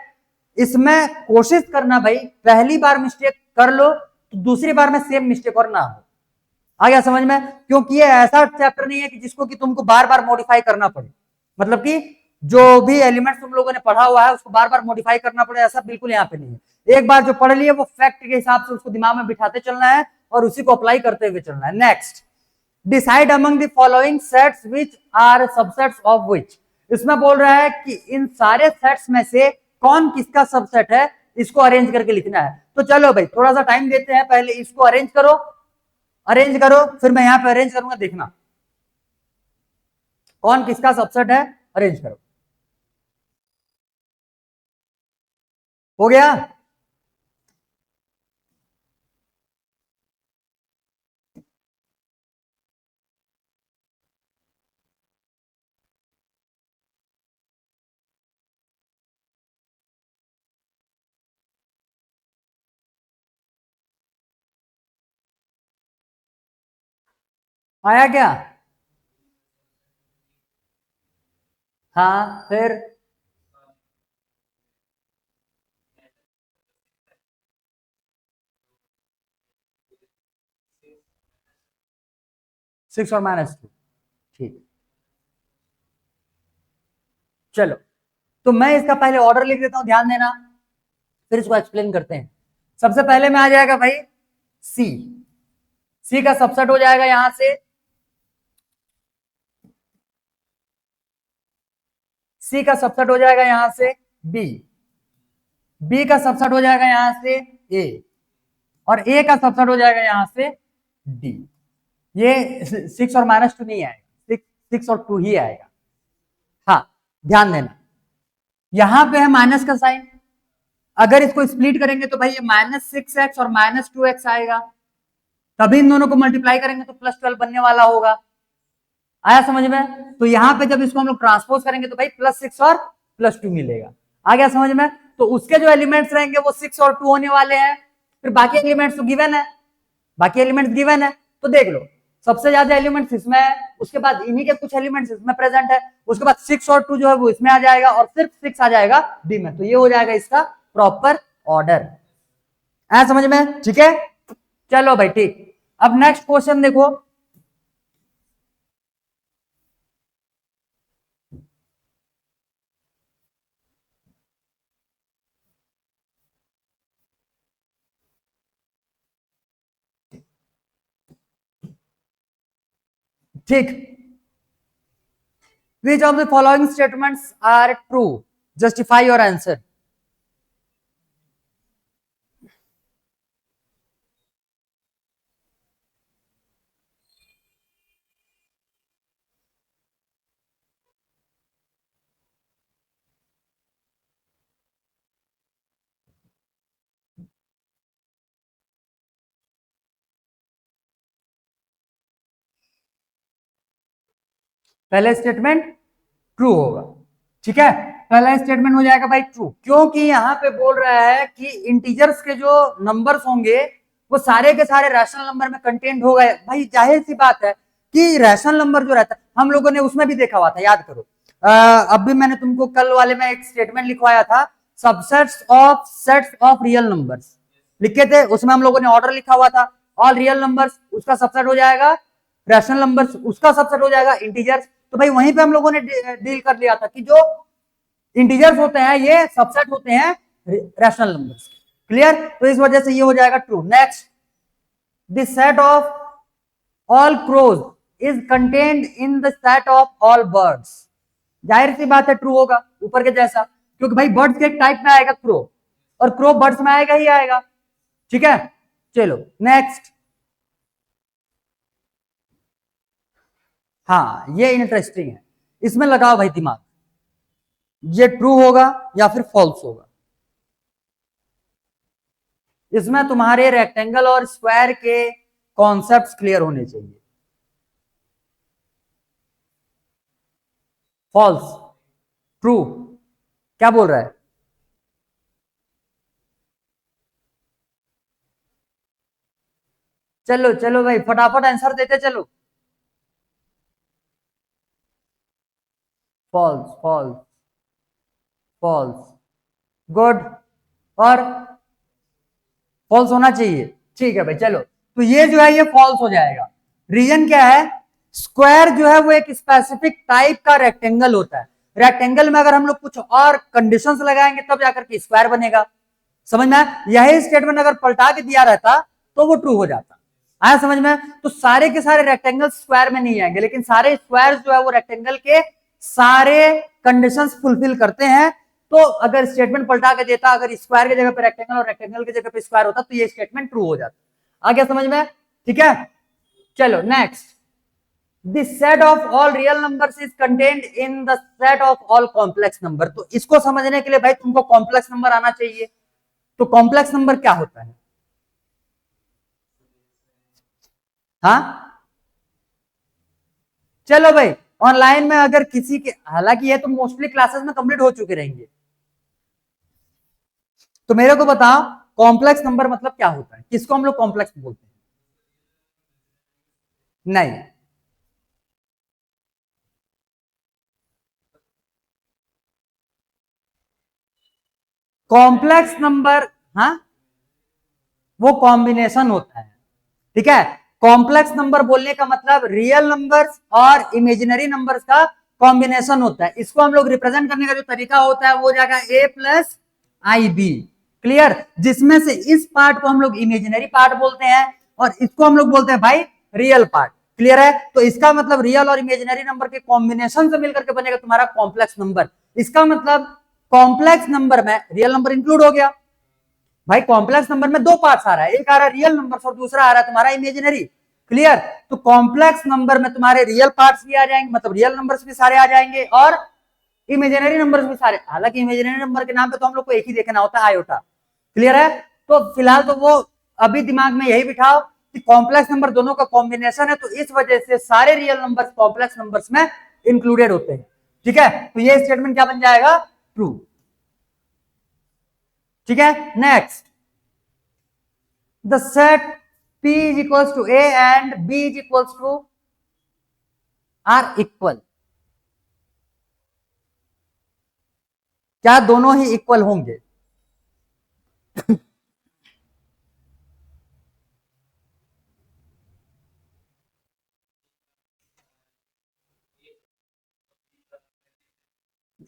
इसमें कोशिश करना भाई पहली बार मिस्टेक कर लो तो दूसरी बार में सेम मिस्टेक और ना हो। आ गया समझ में, क्योंकि ये ऐसा चैप्टर नहीं है कि जिसको कि तुमको बार बार मॉडिफाई करना पड़े, मतलब कि जो भी एलिमेंट्स तुम लोगों ने पढ़ा हुआ है उसको बार बार मॉडिफाई करना पड़े, ऐसा बिल्कुल यहाँ पे नहीं है। एक बार जो पढ़ लिए वो फैक्ट के हिसाब से उसको दिमाग में बिठाते चलना है और उसी को अप्लाई करते हुए चलना है। Next, decide among the following sets which are subsets of which, इसमें बोल रहा है कि इन सारे सेट्स में से कौन किसका सबसेट है, इसको अरेंज करके लिखना है। तो चलो भाई थोड़ा सा टाइम देते हैं, पहले इसको अरेंज करो, अरेंज करो, फिर मैं यहां पे अरेंज करूंगा, देखना कौन किसका सबसेट है, अरेंज करो। हो गया। आया क्या? हाँ फिर 6 और -2। ठीक, चलो तो मैं इसका पहले ऑर्डर लिख देता हूं, ध्यान देना, फिर इसको एक्सप्लेन करते हैं। सबसे पहले में आ जाएगा भाई सी। सी का सबसेट हो जाएगा यहां से, सी का सबसेट हो जाएगा यहां से बी, बी का सबसेट हो जाएगा यहां से ए, और ए का सबसेट हो जाएगा यहां से डी। ये 6 और -2 नहीं आएगा, 6 और 2 ही आएगा। हाँ ध्यान देना, यहां पे है माइनस का साइन, अगर इसको स्प्लिट करेंगे तो भाई ये -6x और -2x आएगा, तभी इन दोनों को मल्टीप्लाई करेंगे तो +12 बनने वाला होगा। आया समझ में? तो यहां पे जब इसको हम लोग ट्रांसपोज करेंगे तो भाई +6 और +2 मिलेगा। आ गया समझ में? तो उसके जो एलिमेंट्स रहेंगे वो 6 और 2 होने वाले हैं, फिर बाकी एलिमेंट्स तो गिवन है, बाकी एलिमेंट्स गिवन है। तो देख लो, सबसे ज्यादा एलिमेंट्स इसमें है, उसके बाद इन्हीं के कुछ एलिमेंट्स इसमें प्रेजेंट है, उसके बाद 6 और 2 जो है वो इसमें आ जाएगा, और सिर्फ 6 आ जाएगा डी में। तो ये हो जाएगा इसका प्रॉपर ऑर्डर। आया समझ में? ठीक है, चलो भाई ठीक। अब नेक्स्ट क्वेश्चन देखो, ठीक। Which of the following statements are true? Justify your answer. पहले स्टेटमेंट ट्रू होगा, ठीक है, पहला स्टेटमेंट हो जाएगा भाई ट्रू, क्योंकि यहां पे बोल रहा है कि इंटीजर्स के जो नंबर्स होंगे वो सारे के सारे रैशनल नंबर में कंटेंट हो गए। भाई जाहिर सी बात है कि रैशनल नंबर जो रहता है, हम लोगों ने उसमें भी देखा हुआ था, याद करो। अब भी मैंने तुमको कल वाले में एक स्टेटमेंट लिखवाया था, subsets of sets of real numbers लिखे थे, उसमें हम लोगों ने ऑर्डर लिखा हुआ था, ऑल रियल नंबर्स उसका सबसेट हो जाएगा, रैशनल नंबर्स उसका सबसेट हो जाएगा इंटीजर्स। तो भाई वहीं पे हम लोगों ने डील कर लिया था कि जो इंटीजर्स होते हैं ये सबसेट होते हैं रैशनल नंबर्स। क्लियर? तो इस वजह से ये हो जाएगा true. Next, the set of all crows is contained in the set of all birds. जाहिर सी बात है ट्रू होगा, ऊपर के जैसा, क्योंकि भाई बर्ड्स के एक टाइप में आएगा क्रो, और क्रो बर्ड्स में आएगा ही आएगा। ठीक है, चलो नेक्स्ट। हाँ ये इंटरेस्टिंग है, इसमें लगाओ भाई दिमाग, ये ट्रू होगा या फिर फॉल्स होगा। इसमें तुम्हारे रेक्टेंगल और स्क्वायर के कॉन्सेप्ट्स क्लियर होने चाहिए। फॉल्स, ट्रू, क्या बोल रहा है? चलो चलो भाई फटाफट आंसर देते चलो। फॉल्स, फॉल्स, फॉल्स, गुड, और फॉल्स होना चाहिए। ठीक है भाई चलो, तो ये जो है ये फॉल्स हो जाएगा। रीजन क्या है? स्क्वायर जो है वो एक स्पेसिफिक टाइप का रेक्टेंगल होता है, रेक्टेंगल में अगर हम लोग कुछ और कंडीशंस लगाएंगे तब जाकर के स्क्वायर बनेगा। समझ में? यही स्टेटमेंट अगर पलटा के दिया रहता तो वो ट्रू हो जाता। आया समझ में? तो सारे के सारे रेक्टेंगल स्क्वायर में नहीं आएंगे, लेकिन सारे स्क्वायर जो है वो रेक्टेंगल के सारे कंडीशंस फुलफिल करते हैं। तो अगर स्टेटमेंट पलटा के देता, अगर स्क्वायर की जगह पे रेक्टेंगल और रेक्टेंगल की जगह पे स्क्वायर होता तो ये स्टेटमेंट ट्रू हो जाता। आ गया समझ में? ठीक है, चलो next. The set of all real numbers is contained in the set of all complex number। तो इसको समझने के लिए भाई तुमको कॉम्प्लेक्स नंबर आना चाहिए। तो कॉम्प्लेक्स नंबर क्या होता है? हाँ चलो भाई, ऑनलाइन में अगर किसी के, हालांकि ये तो मोस्टली क्लासेस में कंप्लीट हो चुके रहेंगे, तो मेरे को बताओ कॉम्प्लेक्स नंबर मतलब क्या होता है, किसको हम लोग कॉम्प्लेक्स बोलते हैं? नहीं, कॉम्प्लेक्स नंबर, हाँ वो कॉम्बिनेशन होता है, ठीक है। कॉम्प्लेक्स नंबर बोलने का मतलब रियल नंबर्स और इमेजिनरी नंबर्स का कॉम्बिनेशन होता है। इसको हम लोग रिप्रेजेंट करने का जो तरीका होता है वो हो जाएगा a plus i b, clear. जिसमें से इस पार्ट को हम लोग इमेजिनरी पार्ट बोलते हैं और इसको हम लोग बोलते हैं भाई रियल पार्ट, क्लियर है। तो इसका मतलब रियल और इमेजिनरी नंबर के कॉम्बिनेशन से मिलकर के बनेगा तुम्हारा कॉम्प्लेक्स नंबर। इसका मतलब कॉम्प्लेक्स नंबर में रियल नंबर इंक्लूड हो गया भाई। कॉम्प्लेक्स नंबर में दो पार्ट्स आ रहा है, एक आ रहा है रियल नंबर और दूसरा आ रहा है तुम्हारा इमेजिनरी, क्लियर। तो कॉम्प्लेक्स नंबर में तुम्हारे रियल पार्ट्स भी आ जाएंगे, मतलब रियल नंबर्स भी सारे आ जाएंगे और इमेजिनरी नंबर्स भी सारे। हालांकि इमेजिनरी नंबर के नाम पे तो हम लोग को एक ही देखना होता है, आयोटा, क्लियर है। तो फिलहाल तो वो अभी दिमाग में यही बिठाओ कि कॉम्प्लेक्स नंबर दोनों का कॉम्बिनेशन है, तो इस वजह से सारे रियल नंबर्स कॉम्प्लेक्स नंबर्स में इंक्लूडेड होते हैं, ठीक है। तो ये स्टेटमेंट क्या बन जाएगा, ट्रू, ठीक है। Next, the set P is equals to A and B is equals to are equal, क्या दोनों ही इक्वल होंगे?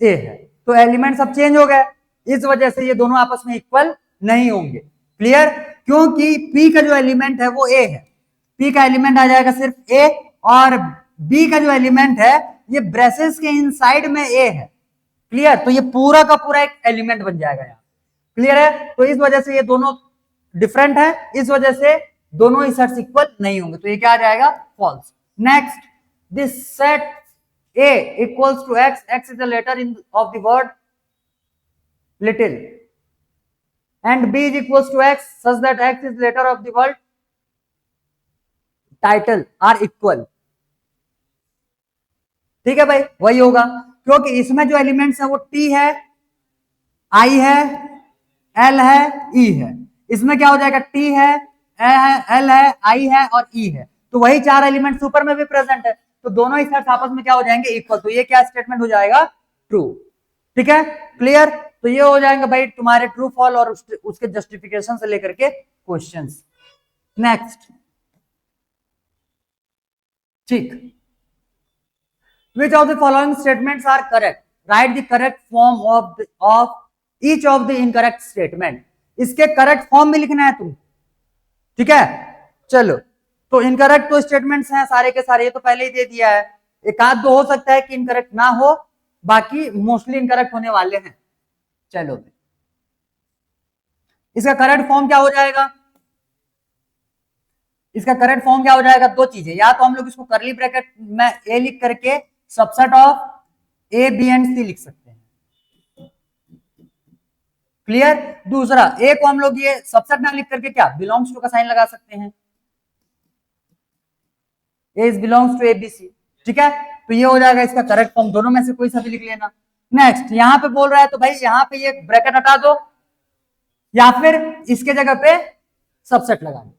ए है तो एलिमेंट सब चेंज हो गए, इस वजह से ये दोनों आपस में इक्वल नहीं होंगे, क्लियर। क्योंकि P का जो एलिमेंट है वो A है, P का एलिमेंट आ जाएगा सिर्फ A, और B का जो एलिमेंट है ये ब्रेसेस के इनसाइड में A है, क्लियर। तो ये पूरा का पूरा एक एलिमेंट बन जाएगा यहाँ, क्लियर है। तो इस वजह से ये दोनों डिफरेंट है, इस वजह से दोनों ही सेट्स इक्वल नहीं होंगे, तो ये क्या आ जाएगा, false. Next, this set A equals to X, X is a letter of the word little, and B is equals to X such that X is letter of the word title are equal, ठीक है भाई, वही होगा। क्योंकि इसमें जो elements है वो T है, I है, L है, E है। इसमें क्या हो जाएगा, T है, L है, I है और E है। तो वही चार एलिमेंट्स ऊपर में भी प्रेजेंट है, तो दोनों ही सेट्स आपस में क्या हो जाएंगे, इक्वल। तो ये क्या स्टेटमेंट हो जाएगा, ट्रू, ठीक है, क्लियर। तो ये हो जाएंगे भाई तुम्हारे ट्रू फॉल और उसके जस्टिफिकेशन से लेकर के क्वेश्चंस। नेक्स्ट, ठीक, which of the following statements are correct, write the correct form of each of the incorrect statement। इसके करेक्ट फॉर्म में लिखना है तुम, ठीक है। चलो, तो इनकरेक्ट तो स्टेटमेंट्स हैं सारे के सारे, ये तो पहले ही दे दिया है। एक आध दो हो सकता है कि इनकरेक्ट ना हो, बाकी मोस्टली इनकरेक्ट होने वाले हैं। चलो, इसका करेक्ट फॉर्म क्या हो जाएगा, इसका करेक्ट फॉर्म क्या हो जाएगा, दो चीजें, या तो हम लोग इसको करली ब्रैकेट में ए लिख करके subset of A b and c लिख सकते हैं, क्लियर। दूसरा, ए को हम लोग ये सबसेट ना लिख करके क्या बिलोंग्स टू का साइन लगा सकते हैं, a is belongs to A B C, ठीक है। तो ये हो जाएगा इसका करेक्ट फॉर्म, दोनों में से कोई सा भी लिख लेना। नेक्स्ट, यहां पे बोल रहा है तो भाई यहां पे ये ब्रैकेट हटा दो या फिर इसके जगह पे सबसेट लगा दो,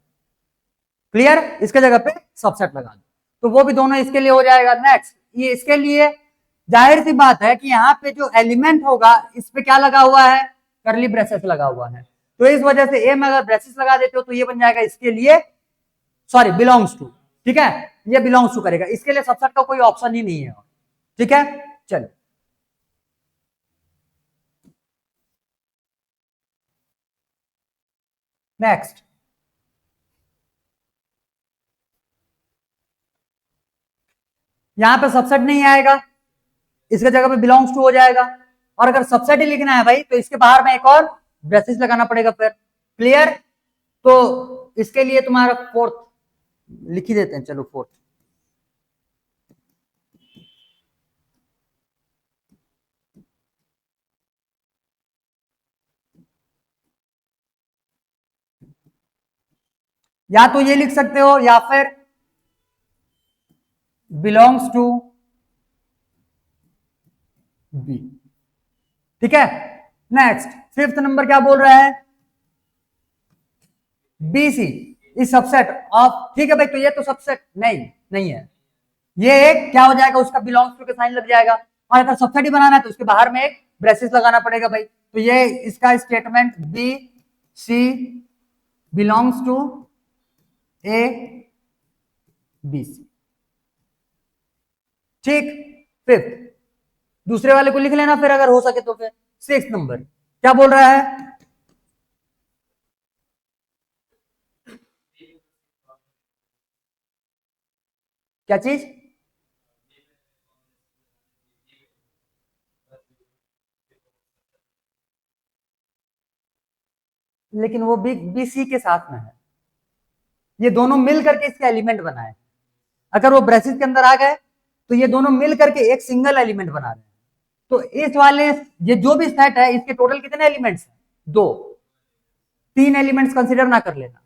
क्लियर, इसके जगह पे सबसेट लगा दो, तो वो भी दोनों इसके लिए हो जाएगा। नेक्स्ट, ये इसके लिए जाहिर सी बात है कि यहाँ पे जो एलिमेंट होगा इस पे क्या लगा हुआ है, करली ब्रेसेस लगा हुआ है, तो इस वजह से ए में अगर ब्रेसेस लगा देते हो तो ये बन जाएगा इसके लिए, सॉरी बिलोंग्स टू, ठीक है, ये बिलोंग्स टू करेगा, इसके लिए सबसेट का कोई ऑप्शन ही नहीं है, ठीक है। चलो, नेक्स्ट, यहां पे सबसेट नहीं आएगा, इसके जगह पे बिलोंग्स टू हो जाएगा, और अगर सबसेट ही लिखना है भाई तो इसके बाहर में एक और ब्रेसेस लगाना पड़ेगा फिर, क्लियर। तो इसके लिए तुम्हारा फोर्थ लिख ही देते हैं, चलो फोर्थ, या तो ये लिख सकते हो या फिर बिलोंग्स टू बी, ठीक है। नेक्स्ट, फिफ्थ नंबर क्या बोल रहा है, बी सी इस सबसेट ऑफ, ठीक है भाई, तो ये तो सबसेट नहीं है, ये एक क्या हो जाएगा, उसका बिलोंग्स टू के साइन लग जाएगा, और अगर सबसेट ही बनाना है तो उसके बाहर में एक ब्रेसेस लगाना पड़ेगा भाई, तो ये इसका statement B C belongs to A B C. ठीक, फिफ्थ दूसरे वाले को लिख लेना फिर अगर हो सके तो। फिर सिक्स नंबर क्या बोल रहा है? क्या चीज? लेकिन वो बी सी के साथ में है, ये दोनों मिल करके इसका एलिमेंट बनाए। अगर वो ब्रेसिस के अंदर आ गए तो ये दोनों मिल करके एक सिंगल एलिमेंट बना रहे हैं। तो इस वाले ये जो भी सेट है इसके टोटल कितने एलिमेंट्स हैं? दो। तीन एलिमेंट्स कंसीडर ना कर लेना।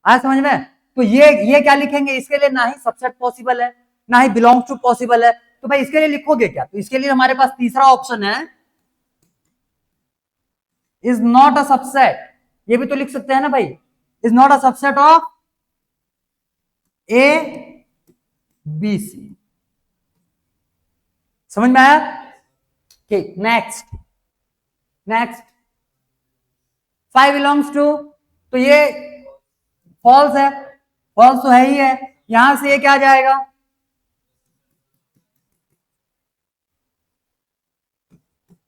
आया समझ में? तो ये क्या लिखेंगे इसके लिए? ना ही सबसेट पॉसिबल है ना ही बिलोंग्स टू पॉसिबल है। तो भाई इसके लिए लिखोगे क्या? तो इसके लिए हमारे पास तीसरा ऑप्शन है, इज नॉट अ सबसेट। ये भी तो लिख सकते हैं ना भाई, is not a subset of A B C. समझ में आया? ठीक, नेक्स्ट नेक्स्ट 5 बिलोंग्स टू, तो ये फॉल्स है, फॉल्स तो है ही है। यहां से ये क्या जाएगा?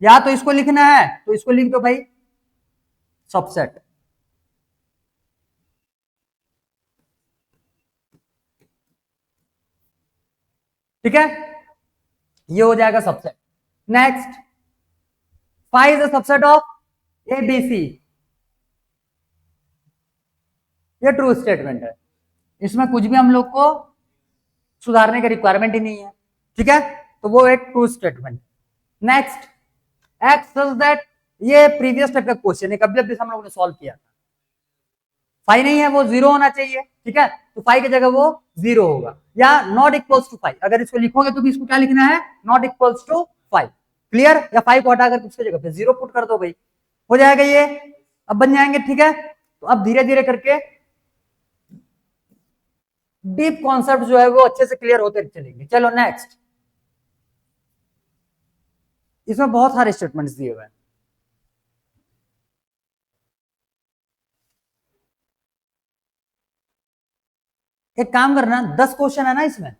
या तो इसको लिखना है तो इसको लिख दो भाई सबसेट। ठीक है, ये हो जाएगा subset. Next 5 is a subset of A B C. ये ट्रू स्टेटमेंट है, इसमें कुछ भी हम लोग को सुधारने की रिक्वायरमेंट ही नहीं है। ठीक है, तो वो एक true statement. Next x such that, ये प्रीवियस टाइप का क्वेश्चन है, कभी हम लोगों ने सॉल्व किया था। फाइव नहीं है, वो जीरो होना चाहिए। ठीक है, तो फाइव की जगह वो जीरो होगा, या नॉट इक्वल्स टू फाइव। अगर इसको लिखोगे तो भी इसको क्या लिखना है? Not equals to five. Clear? या फाइव को हटाकर उसकी जगह पे जीरो पुट कर दो भाई, हो जाएगा ये। अब बन जाएंगे। ठीक है, तो अब धीरे धीरे करके डीप कॉन्सेप्ट जो है वो अच्छे से क्लियर होते चलेंगे। चलो नेक्स्ट, इसमें बहुत सारे स्टेटमेंट्स दिए हुए हैं। एक काम करना, 10 क्वेश्चन है ना इसमें,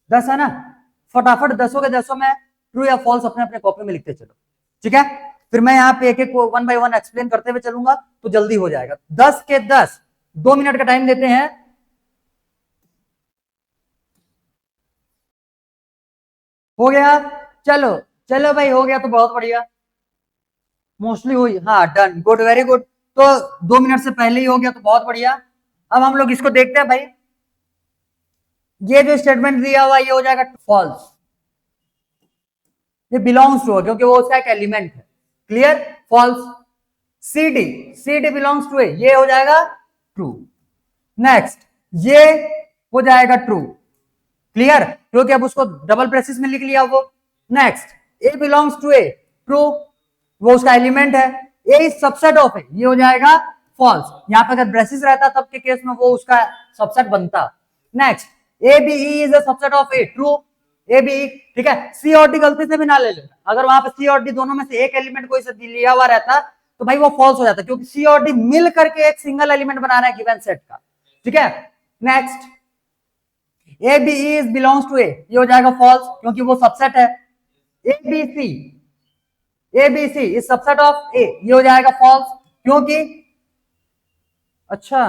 10 है ना, फटाफट 10 के 10 में ट्रू या फॉल्स अपने अपने कॉपी में लिखते चलो। ठीक है, फिर मैं यहाँ पे एक एक वन बाय वन एक्सप्लेन करते हुए चलूंगा तो जल्दी हो जाएगा। 10 के 10, 2 मिनट का टाइम देते हैं। हो गया? चलो चलो भाई, हो गया तो बहुत बढ़िया, मोस्टली हुई। हाँ डन, गुड, वेरी गुड। तो 2 मिनट से पहले ही हो गया तो बहुत बढ़िया। अब हम लोग इसको देखते हैं भाई, ये जो स्टेटमेंट दिया हुआ ये हो जाएगा फॉल्स, ये बिलोंग्स टू है क्योंकि वो उसका एक एलिमेंट है। Clear? False. C d, c d belongs to a, ये हो जाएगा ट्रू। नेक्स्ट ये हो जाएगा ट्रू। क्लियर? क्योंकि अब उसको डबल ब्रेसिस में लिख लिया वो। Next A belongs to A, true, वो उसका एलिमेंट है। ए इज सबसेट ऑफ ए, ये हो जाएगा फॉल्स। यहां पे अगर ब्रेसिस रहता तब के केस में वो उसका सबसेट बनता। Next A B E is a subset of A, true, A B E. ठीक है, सी और डी गलती से भी ना ले लेना, अगर वहां पे सी और डी दोनों में से एक एलिमेंट कोई से लिया हुआ रहता तो भाई वो फॉल्स हो जाता, क्योंकि सी और डी मिल करके एक सिंगल एलिमेंट बना रहा है गिवन सेट का। ठीक है, next A B E is belongs to a, ये हो जाएगा फॉल्स क्योंकि वो सबसेट है। A B c, a B c is subset of ए, ये हो जाएगा फॉल्स क्योंकि, अच्छा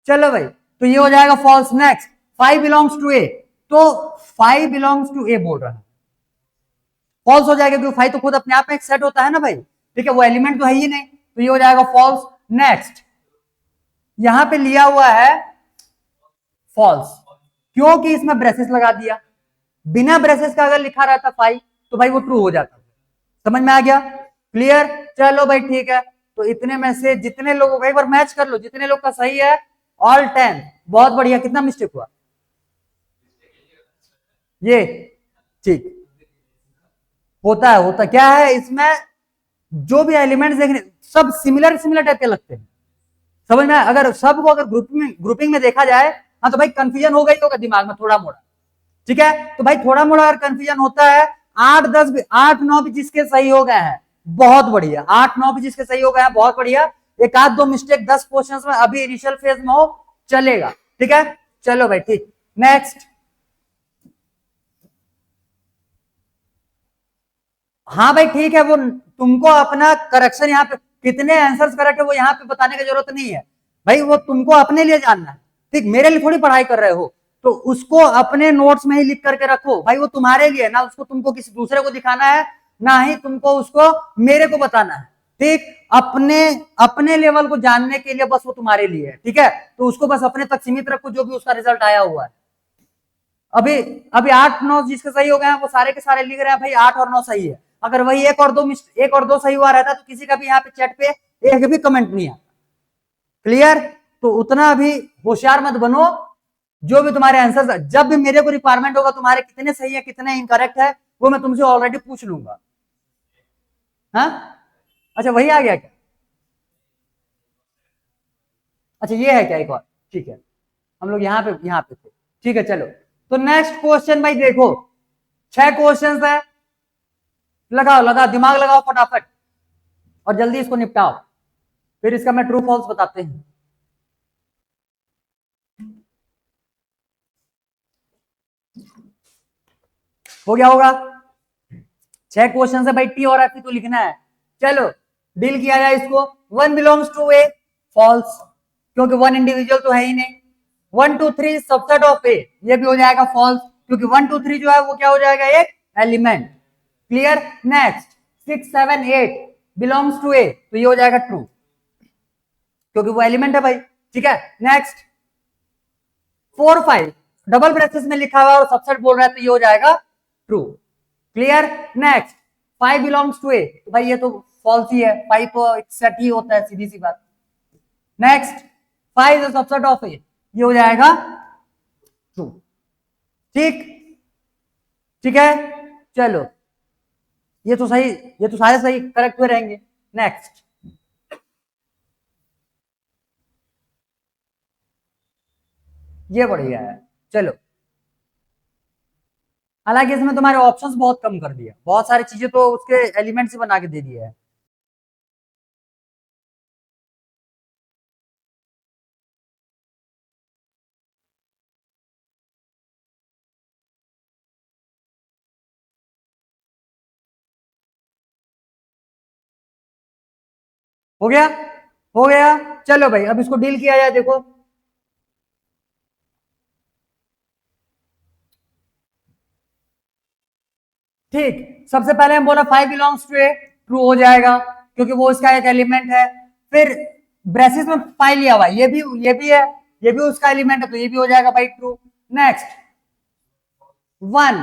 चलो भाई, तो ये हो जाएगा false. Next 5 belongs to a, तो 5 बिलोंग्स टू ए बोल रहा है, फॉल्स हो जाएगा क्योंकि 5 तो खुद अपने आप में एक सेट होता है ना भाई। ठीक है, वो एलिमेंट तो है ही नहीं, तो ये हो जाएगा फॉल्स। नेक्स्ट यहां पे लिया हुआ है फॉल्स क्योंकि इसमें ब्रेसेस लगा दिया, बिना ब्रेसेस का अगर लिखा रहता 5 तो भाई वो ट्रू हो जाता। समझ में आ गया? क्लियर? चलो भाई ठीक है, तो इतने में से जितने लोगों का एक बार मैच कर लो, जितने लोग का सही है ऑल 10, बहुत बढ़िया। कितना मिस्टेक हुआ ये? ठीक, होता क्या है इसमें, जो भी एलिमेंट्स देखने सब सिमिलर सिमिलर टाइप के लगते हैं। समझ में? अगर सबको अगर ग्रुपिंग में देखा जाए, हाँ तो भाई कंफ्यूजन हो गई होगा दिमाग में थोड़ा मोड़ा, ठीक है। तो भाई थोड़ा मोड़ा अगर कंफ्यूजन होता है, 8 9 भी जिसके सही हो गए हैं बहुत बढ़िया, 8 9 भी जिसके सही हो गए हैं बहुत बढ़िया। एक आध दो मिस्टेक 10 क्वेश्चन में अभी इनिशियल फेज में हो चलेगा, ठीक है। चलो भाई ठीक, नेक्स्ट। हाँ भाई ठीक है, वो तुमको अपना करेक्शन यहाँ पे कितने आंसर्स करेक्ट है वो यहाँ पे बताने की जरूरत नहीं है भाई, वो तुमको अपने लिए जानना है, ठीक। मेरे लिए थोड़ी पढ़ाई कर रहे हो, तो उसको अपने नोट्स में ही लिख करके रखो भाई, वो तुम्हारे लिए ना, उसको तुमको किसी दूसरे को दिखाना है, ना ही तुमको उसको मेरे को बताना है, ठीक। अपने अपने लेवल को जानने के लिए बस वो तुम्हारे लिए है, ठीक है। तो उसको बस अपने तक सीमित रखो, जो भी उसका रिजल्ट आया हुआ है। अभी अभी 8 9 जिसके सही हो गए हैं वो सारे के सारे लिख रहे हैं भाई 8 और 9 सही है। अगर वही एक और दो सही हुआ रहता तो किसी का भी यहाँ पे चैट पे एक भी कमेंट नहीं आता। क्लियर? तो उतना अभी होशियार मत बनो, जो भी तुम्हारे आंसर, जब भी मेरे को रिक्वायरमेंट होगा तुम्हारे कितने सही है कितने इनकरेक्ट है वो मैं तुमसे ऑलरेडी पूछ लूंगा। हाँ अच्छा, वही आ गया क्या? अच्छा ये है क्या एक और, ठीक है। हम लोग यहाँ पे थे, ठीक है। चलो तो नेक्स्ट क्वेश्चन भाई देखो, 6 क्वेश्चन है, लगाओ लगाओ दिमाग लगाओ फटाफट और जल्दी इसको निपटाओ, फिर इसका मैं ट्रू फॉल्स बताते हैं। हो गया होगा? 6 क्वेश्चन है भाई, टी और एफ तो लिखना है। चलो डील किया जाए इसको। 1 बिलोंग्स टू ए, फॉल्स, क्योंकि 1 इंडिविजुअल तो है ही नहीं। 1 2 3 सबसेट ऑफ ए, ये भी हो जाएगा फॉल्स, क्योंकि 1 2 3 जो है वो क्या हो जाएगा, एक element. Clear? Next 6 7 8 belongs to a, तो ये हो जाएगा ट्रू, क्योंकि वो एलिमेंट है भाई, ठीक है। नेक्स्ट 4 5 डबल ब्रेसेस में लिखा हुआ और सबसेट बोल रहा है, तो ये हो जाएगा true. Clear? Next 5 belongs to a, तो भाई ये तो फॉल्स ही है, 5 तो एक सेट ही होता है, सीधी सी बात। नेक्स्ट 5 इज सबसेट ऑफ ए, ये हो जाएगा ट्रू, ठीक, ठीक है। चलो ये तो सही, ये तो सारे सही करेक्ट हुए रहेंगे। नेक्स्ट ये बढ़िया है। चलो हालांकि इसमें तुम्हारे ऑप्शंस बहुत कम कर दिया, बहुत सारी चीजें तो उसके एलिमेंट से बना के दे दिया है। हो गया? हो गया। चलो भाई अब इसको डील किया जाए, देखो ठीक। सबसे पहले हम बोला 5 बिलोंग्स टू ए, ट्रू हो जाएगा क्योंकि वो इसका एक एलिमेंट है। फिर ब्रेसिस में 5 लिया हुआ, ये भी है, ये भी उसका एलिमेंट है, तो ये भी हो जाएगा भाई ट्रू। नेक्स्ट 1,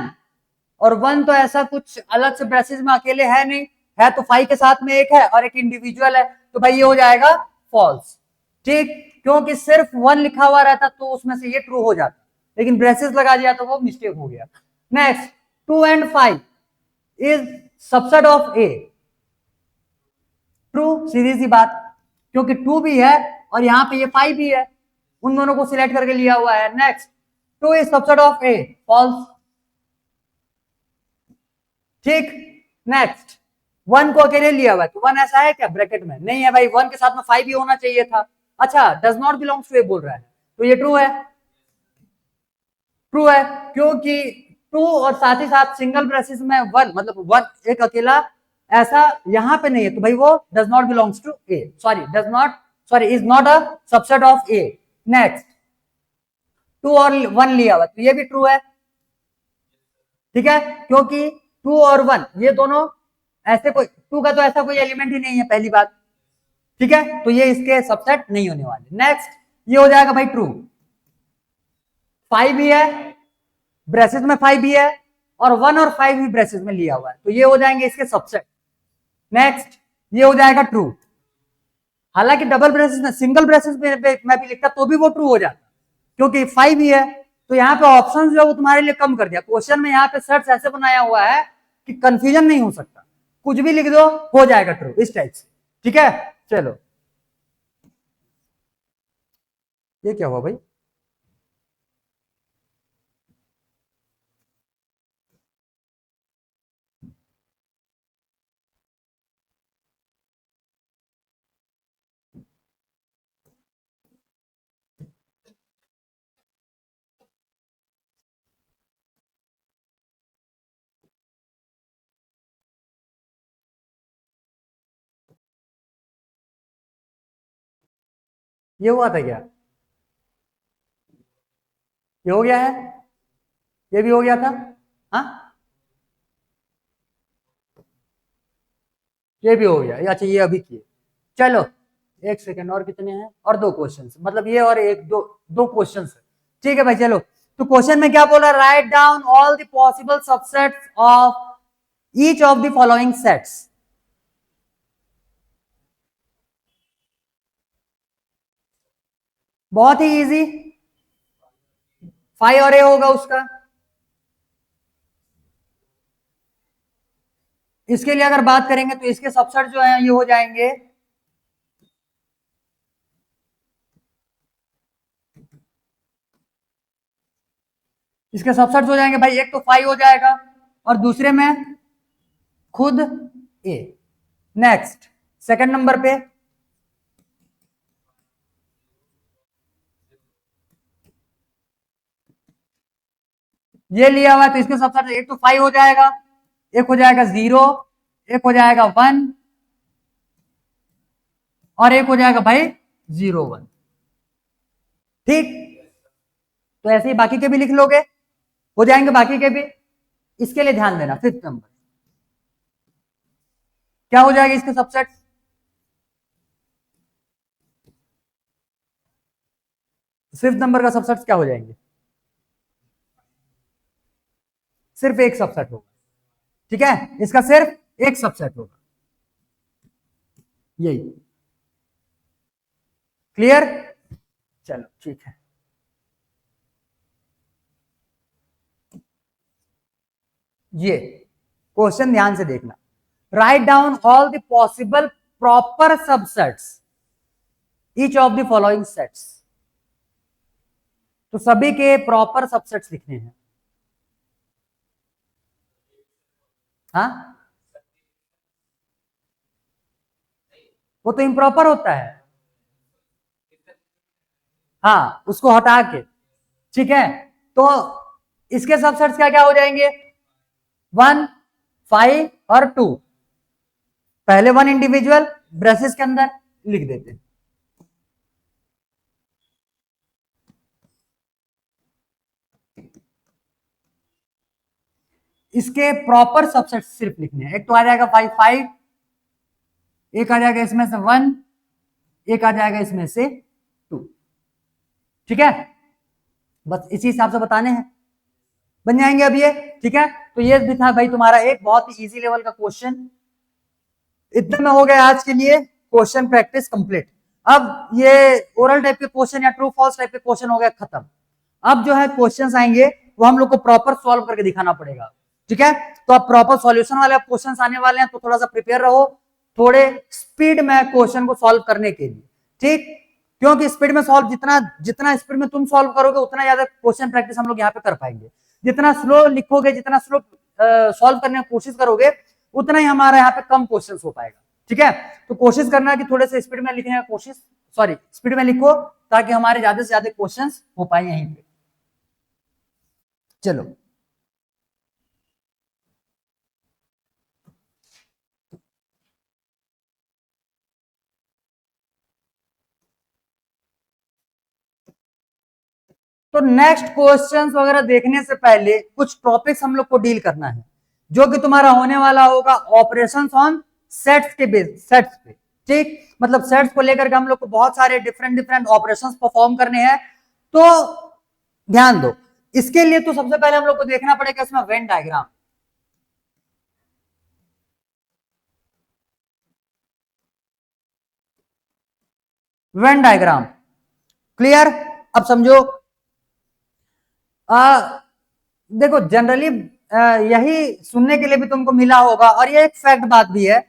और 1 तो ऐसा कुछ अलग से ब्रेसिस में अकेले है नहीं, है तो 5 के साथ में एक है और एक इंडिविजुअल है, तो भाई ये हो जाएगा फॉल्स, ठीक। क्योंकि सिर्फ 1 लिखा हुआ रहता तो उसमें से ये ट्रू हो जाता, लेकिन ब्रेसिस लगा दिया तो वो मिस्टेक हो गया। Next 2 and 5 is subset of A, true, सीधी सी बात, क्योंकि 2 भी है और यहां पे ये 5 भी है, उन दोनों को सिलेक्ट करके लिया हुआ है। Next 2 is subset of A, false, ठीक। नेक्स्ट 1 को अकेले लिया हुआ है, तो 1 ऐसा है क्या ब्रैकेट में? नहीं है भाई, 1 के साथ में 5 भी होना चाहिए था। अच्छा डज नॉट बिलोंग्स टू ए बोल रहा है, तो ये ट्रू है, ट्रू है, क्योंकि 2 और साथ ही साथ सिंगल ब्रेसिस में 1, मतलब 1 एक अकेला ऐसा यहां पे नहीं है, तो भाई वो does not belongs to A, sorry is not a subset of A. Next 2 और 1 लिया हुआ, तो ये भी ट्रू है, ठीक है, क्योंकि 2 और 1 ये दोनों ऐसे, कोई 2 का तो ऐसा कोई एलिमेंट ही नहीं है, पहली बात, ठीक है, तो ये इसके सबसेट नहीं होने वाले। नेक्स्ट ये हो जाएगा भाई ट्रू, 5 भी है ब्रेसेस में, 5 भी है और 1 और 5 भी ब्रेसेस में लिया हुआ है, तो ये हो जाएंगे इसके सबसेट। नेक्स्ट ये हो जाएगा ट्रू, हालांकि डबल ब्रेसेस में, सिंगल ब्रेसेस में मैं भी लिखता तो भी वो ट्रू हो जाता, क्योंकि 5 ही है। तो यहाँ पे ऑप्शन जो है वो तुम्हारे लिए कम कर दिया, क्वेश्चन में यहाँ पे सर्च ऐसे बनाया हुआ है कि कंफ्यूजन नहीं हो सकता, कुछ भी लिख दो हो जाएगा ट्रू, इस टाइप से, ठीक है। चलो ये क्या हुआ भाई? ये हुआ था क्या? ये हो गया है? ये भी हो गया था? हाँ, ये भी हो गया। अच्छा, ये अभी किए। चलो, एक सेकेंड, और कितने हैं? और दो क्वेश्चन, मतलब ये और एक, दो दो क्वेश्चन है। ठीक है भाई, चलो। तो क्वेश्चन में क्या बोला? Write down all the possible subsets of each of the following sets. बहुत ही इजी। फाइव और ए होगा उसका। इसके लिए अगर बात करेंगे तो इसके सबसेट जो है ये हो जाएंगे, इसके सबसेट हो जाएंगे भाई, एक तो फाइव हो जाएगा और दूसरे में खुद ए। नेक्स्ट, सेकंड नंबर पे ये लिया हुआ है, तो इसके सबसेट एक तो फाइव हो जाएगा, एक हो जाएगा जीरो, एक हो जाएगा वन, और एक हो जाएगा भाई जीरो वन। ठीक, तो ऐसे ही बाकी के भी लिख लोगे, हो जाएंगे बाकी के भी। इसके लिए ध्यान देना, फिफ्थ नंबर क्या हो जाएगा इसके सबसेट? फिफ्थ नंबर का सबसेट क्या हो जाएंगे? सिर्फ एक सबसेट होगा। ठीक है, इसका सिर्फ एक सबसेट होगा, यही। क्लियर? चलो ठीक है। ये क्वेश्चन ध्यान से देखना। Write down all the possible proper subsets each of the following sets. तो सभी के प्रॉपर सबसेट्स लिखने हैं। हाँ, वो तो इम्प्रॉपर होता है। हाँ, उसको हटा के। ठीक है, तो इसके सबसेट्स क्या क्या हो जाएंगे? वन, फाइव और टू। पहले वन इंडिविजुअल ब्रेसेस के अंदर लिख देते हैं। इसके प्रॉपर सबसेट सिर्फ लिखने हैं। एक तो आ जाएगा फाइव फाइव, एक आ जाएगा इसमें से वन, एक आ जाएगा इसमें से टू। ठीक है, बस इसी हिसाब से बताने हैं, बन जाएंगे अब ये। ठीक है, तो ये भी था भाई तुम्हारा एक बहुत ही इजी लेवल का क्वेश्चन। इतने में हो गया आज के लिए क्वेश्चन प्रैक्टिस कंप्लीट। अब ये ओरल टाइप के क्वेश्चन या ट्रू फॉल्स टाइप के क्वेश्चन हो गया खत्म। अब जो है क्वेश्चंस आएंगे वो हम लोग को प्रॉपर सॉल्व करके दिखाना पड़ेगा। ठीक है, तो अब प्रॉपर सॉल्यूशन वाले क्वेश्चंस आने वाले हैं, तो थोड़ा सा प्रिपेयर रहो, थोड़े स्पीड में क्वेश्चन को सॉल्व करने के लिए। ठीक, क्योंकि स्पीड में सॉल्व, जितना जितना स्पीड में तुम सॉल्व करोगे उतना ज्यादा क्वेश्चन प्रैक्टिस हम लोग यहाँ पे कर पाएंगे। जितना स्लो लिखोगे, जितना स्लो सॉल्व करने की कोशिश करोगे, उतना ही हमारा यहाँ पे कम क्वेश्चन हो पाएगा। ठीक है, तो कोशिश करना कि थोड़े से स्पीड में लिखने की कोशिश, सॉरी स्पीड में लिखो, ताकि हमारे ज्यादा से ज्यादा क्वेश्चन हो पाए यहीं पे। चलो, तो नेक्स्ट क्वेश्चंस वगैरह देखने से पहले कुछ टॉपिक्स हम लोग को डील करना है, जो कि तुम्हारा होने वाला होगा ऑपरेशंस ऑन सेट्स के बेस, सेट्स पे। ठीक, मतलब सेट्स को लेकर के हम लोग को बहुत सारे डिफरेंट डिफरेंट ऑपरेशंस परफॉर्म करने हैं, तो ध्यान दो। इसके लिए तो सबसे पहले हम लोग को देखना पड़ेगा इसमें Venn diagram. Venn diagram clear? अब समझो, देखो जनरली यही सुनने के लिए भी तुमको मिला होगा, और ये एक फैक्ट बात भी है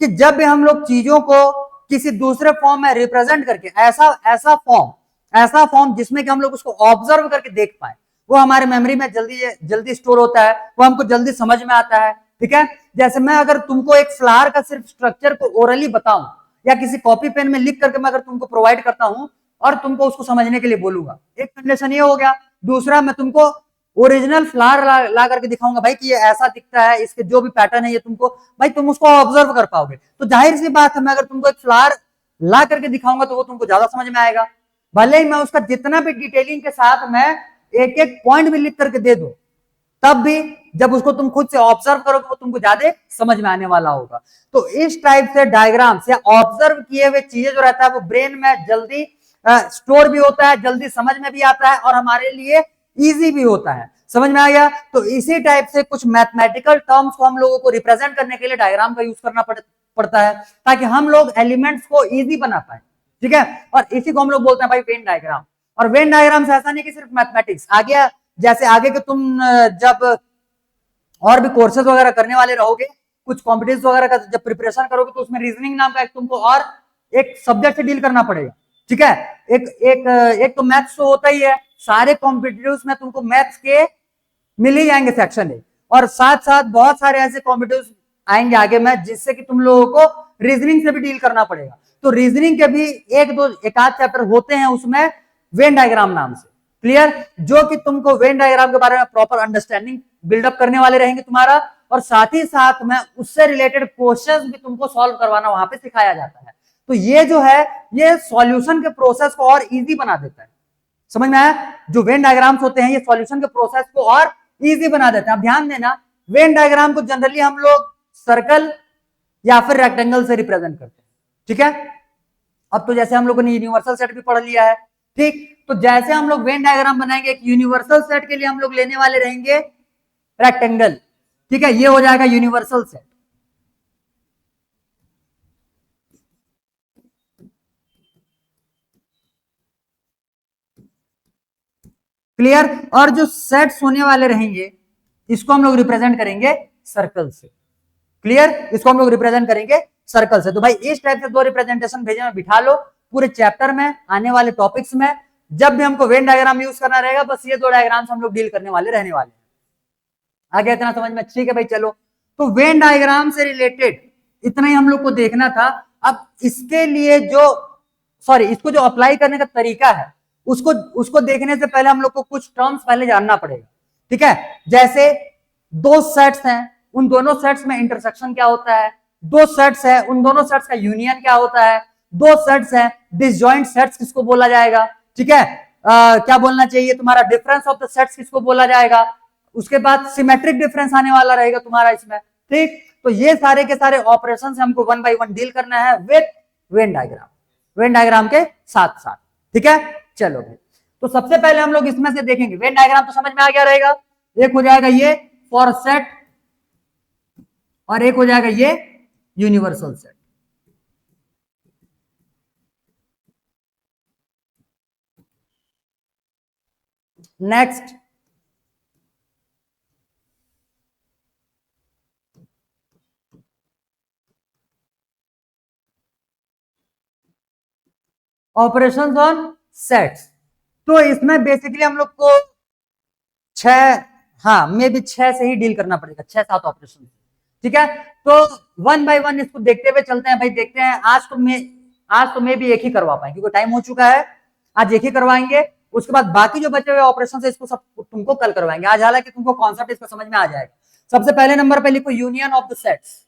कि जब भी हम लोग चीजों को किसी दूसरे फॉर्म में रिप्रेजेंट करके, ऐसा ऐसा फॉर्म ऐसा फॉर्म जिसमें कि हम लोग उसको ऑब्जर्व करके देख पाए, वो हमारे मेमोरी में जल्दी जल्दी स्टोर होता है, वो हमको जल्दी समझ में आता है। ठीक है, जैसे मैं अगर तुमको एक फ्लावर का सिर्फ स्ट्रक्चर को ओरली बताऊं या किसी कॉपी पेन में लिख करके मैं अगर तुमको प्रोवाइड करता हूं और तुमको उसको समझने के लिए बोलूंगा, एक कंडीशन ये हो गया। दूसरा, मैं तुमको ओरिजिनल फ्लावर ला करके दिखाऊंगा भाई कि ये ऐसा दिखता है, इसके जो भी पैटर्न है ये तुमको, भाई तुम उसको ऑब्जर्व कर पाओगे। तो जाहिर सी बात है, मैं अगर तुमको एक फ्लावर ला करके दिखाऊंगा तो वो तुमको ज्यादा समझ में आएगा। भले ही मैं उसका जितना भी डिटेलिंग के साथ मैं एक एक पॉइंट भी लिख करके दे दूं, तब भी जब उसको तुम खुद से ऑब्जर्व करोगे वो तुमको ज्यादा समझ में आने वाला होगा। तो इस टाइप से डायग्राम्स या ऑब्जर्व किए हुए चीजें जो रहता है वो ब्रेन में जल्दी स्टोर भी होता है, जल्दी समझ में भी आता है और हमारे लिए इजी भी होता है। समझ में आ गया? तो इसी टाइप से कुछ मैथमेटिकल टर्म्स को हम लोगों को रिप्रेजेंट करने के लिए डायग्राम का यूज करना पड़ता है, ताकि हम लोग एलिमेंट्स को इजी बना पाए। ठीक है, और इसी को हम लोग बोलते हैं भाई वेन डायग्राम। और वेन डायग्राम से ऐसा नहीं कि सिर्फ मैथमेटिक्स, आगे जैसे आगे के तुम जब और भी कोर्सेज वगैरह करने वाले रहोगे, कुछ कॉम्पिटिटिव वगैरह का जब प्रिपरेशन करोगे, तो उसमें रीजनिंग नाम का एक तुमको और एक सब्जेक्ट से डील करना पड़ेगा। ठीक है, एक तो मैथ्स तो होता ही है, सारे कॉम्पिटिटिव्स में तुमको मैथ्स के मिल ही जाएंगे सेक्शन है, और साथ साथ बहुत सारे ऐसे कॉम्पिटिटिव्स आएंगे आगे में जिससे कि तुम लोगों को रीजनिंग से भी डील करना पड़ेगा। तो रीजनिंग के भी एक आध चैप्टर होते हैं उसमें वेन डायग्राम नाम से। क्लियर? जो कि तुमको वेन डायग्राम के बारे में प्रॉपर अंडरस्टैंडिंग बिल्डअप करने वाले रहेंगे तुम्हारा, और साथ ही साथ में उससे रिलेटेड क्वेश्चंस भी तुमको सॉल्व करवाना वहां पे सिखाया जाता है। तो ये जो है, ये सॉल्यूशन के प्रोसेस को और इजी बना देता है। समझ में आया? जो वेन डायग्राम्स होते हैं ये सॉल्यूशन के प्रोसेस को और इजी बना देते हैं। अब ध्यान देना, वेन डायग्राम को जनरली हम लोग सर्कल या फिर रेक्टेंगल से रिप्रेजेंट करते हैं। ठीक है, अब तो जैसे हम लोगों ने यूनिवर्सल सेट भी पढ़ लिया है, ठीक, तो जैसे हम लोग वेन डायग्राम बनाएंगे, एक यूनिवर्सल सेट के लिए हम लोग लेने वाले रहेंगे रेक्टेंगल। ठीक है, ये हो जाएगा यूनिवर्सल सेट। क्लियर? और जो सेट्स होने वाले रहेंगे इसको हम लोग रिप्रेजेंट करेंगे सर्कल से। क्लियर? इसको हम लोग रिप्रेजेंट करेंगे सर्कल से। तो भाई इस टाइप से दो रिप्रेजेंटेशन भेजे में बिठा लो पूरे चैप्टर में, आने वाले टॉपिक्स में जब भी हमको वेन डायग्राम यूज करना रहेगा, बस ये दो डायग्राम्स हम लोग डील करने वाले रहने वाले हैं। आगे इतना समझ में? ठीक है भाई, चलो। तो वेन डायग्राम से रिलेटेड इतना ही हम लोग को देखना था। अब इसके लिए इसको जो अप्लाई करने का तरीका है, उसको उसको देखने से पहले हम लोग को कुछ टर्म्स पहले जानना पड़ेगा। ठीक है, जैसे दो सेट्स हैं, उन दोनों सेट्स में इंटरसेक्शन क्या होता है, दो सेट्स है उन दोनों सेट्स का यूनियन क्या होता है, दो सेट्स है डिसजॉइंट सेट्स किसको बोला जाएगा। ठीक है, क्या बोलना चाहिए तुम्हारा, डिफरेंस ऑफ द सेट्स किसको बोला जाएगा। उसके बाद सिमेट्रिक डिफरेंस आने वाला रहेगा तुम्हारा इसमें। ठीक, तो ये सारे के सारे ऑपरेशन हमको वन बाय वन डील करना है with Venn diagram, Venn diagram के साथ साथ। ठीक है, चलो भाई। तो सबसे पहले हम लोग इसमें से देखेंगे, वेन डायग्राम तो समझ में आ गया रहेगा। एक हो जाएगा ये फॉर सेट और एक हो जाएगा ये universal set. Next, operations on sets. तो इसमें बेसिकली हम लोग को छह, हाँ मे भी छह से ही डील करना पड़ेगा, छह सात ऑपरेशन। ठीक है, तो वन बाय वन इसको देखते हुए चलते हैं भाई। देखते हैं, आज तो मैं भी एक ही करवा पाए क्योंकि टाइम हो चुका है। आज एक ही करवाएंगे, उसके बाद बाकी जो बचे हुए ऑपरेशन है इसको सब तुमको कल करवाएंगे। आज हालांकि तुमको कॉन्सेप्ट इसका समझ में आ जाएगा। सबसे पहले नंबर पे लिखो यूनियन ऑफ द सेट्स।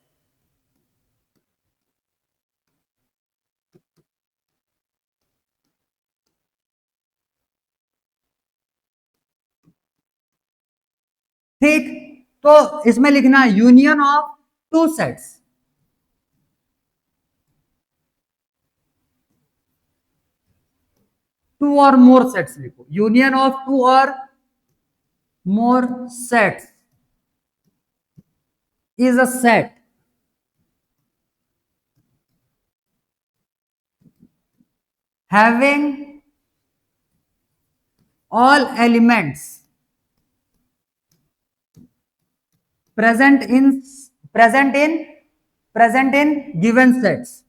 ठीक, तो इसमें लिखना है union of two sets. Two और मोर सेट्स लिखो, यूनियन ऑफ टू और more sets is a set having all elements present in present in present in given sets।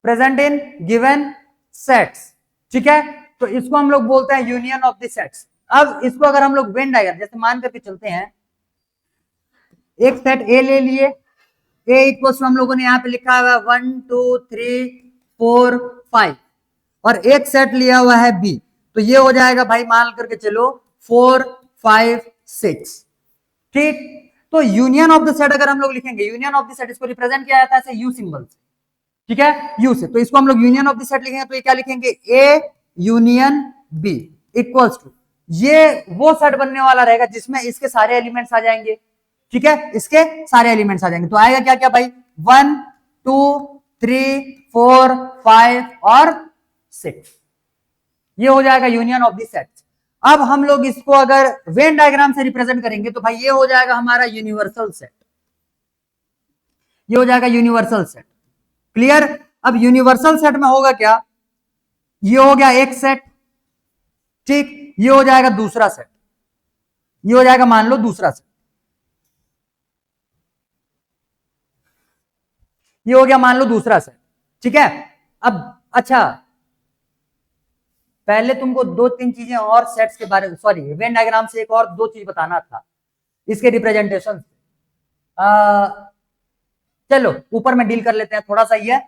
Present in given sets, ठीक है। तो इसको हम लोग बोलते हैं यूनियन ऑफ द सेट्स। अब इसको अगर हम लोग वेन डायग्राम जैसे मान करके चलते हैं, एक सेट ए ले लिए, ए इक्वल्स हम लोगों ने यहां पे लिखा हुआ है 1 2 3 4 5, और एक सेट लिया हुआ है बी, तो ये हो जाएगा भाई मान करके चलो 4 5 6, ठीक। तो यूनियन ऑफ द सेट अगर हम लोग लिखेंगे, यूनियन ऑफ द सेट इसको रिप्रेजेंट किया जाता है ऐसे यू सिंबल से, ठीक है, यू से। तो इसको हम लोग यूनियन ऑफ द सेट लिखेंगे तो ये क्या लिखेंगे, A union B equals to, ये वो सेट बनने वाला रहेगा जिसमें इसके सारे एलिमेंट्स आ जाएंगे, ठीक है, इसके सारे एलिमेंट्स आ जाएंगे। तो आएगा क्या क्या भाई, 1 2 3 4 5 और 6, ये हो जाएगा यूनियन ऑफ द सेट। अब हम लोग इसको अगर वेन डायग्राम से रिप्रेजेंट करेंगे तो भाई ये हो जाएगा हमारा यूनिवर्सल सेट, ये हो जाएगा यूनिवर्सल सेट, क्लियर। अब यूनिवर्सल सेट में होगा क्या, ये हो गया एक सेट, ठीक, ये हो जाएगा दूसरा सेट, ये हो जाएगा मान लो दूसरा सेट, ये हो गया मान लो दूसरा सेट, ठीक है। अब अच्छा, पहले तुमको दो तीन चीजें और सेट्स के बारे में, सॉरी वेन डायग्राम से एक और दो चीज बताना था इसके रिप्रेजेंटेशन। चलो ऊपर में डील कर लेते हैं, थोड़ा सा ही है।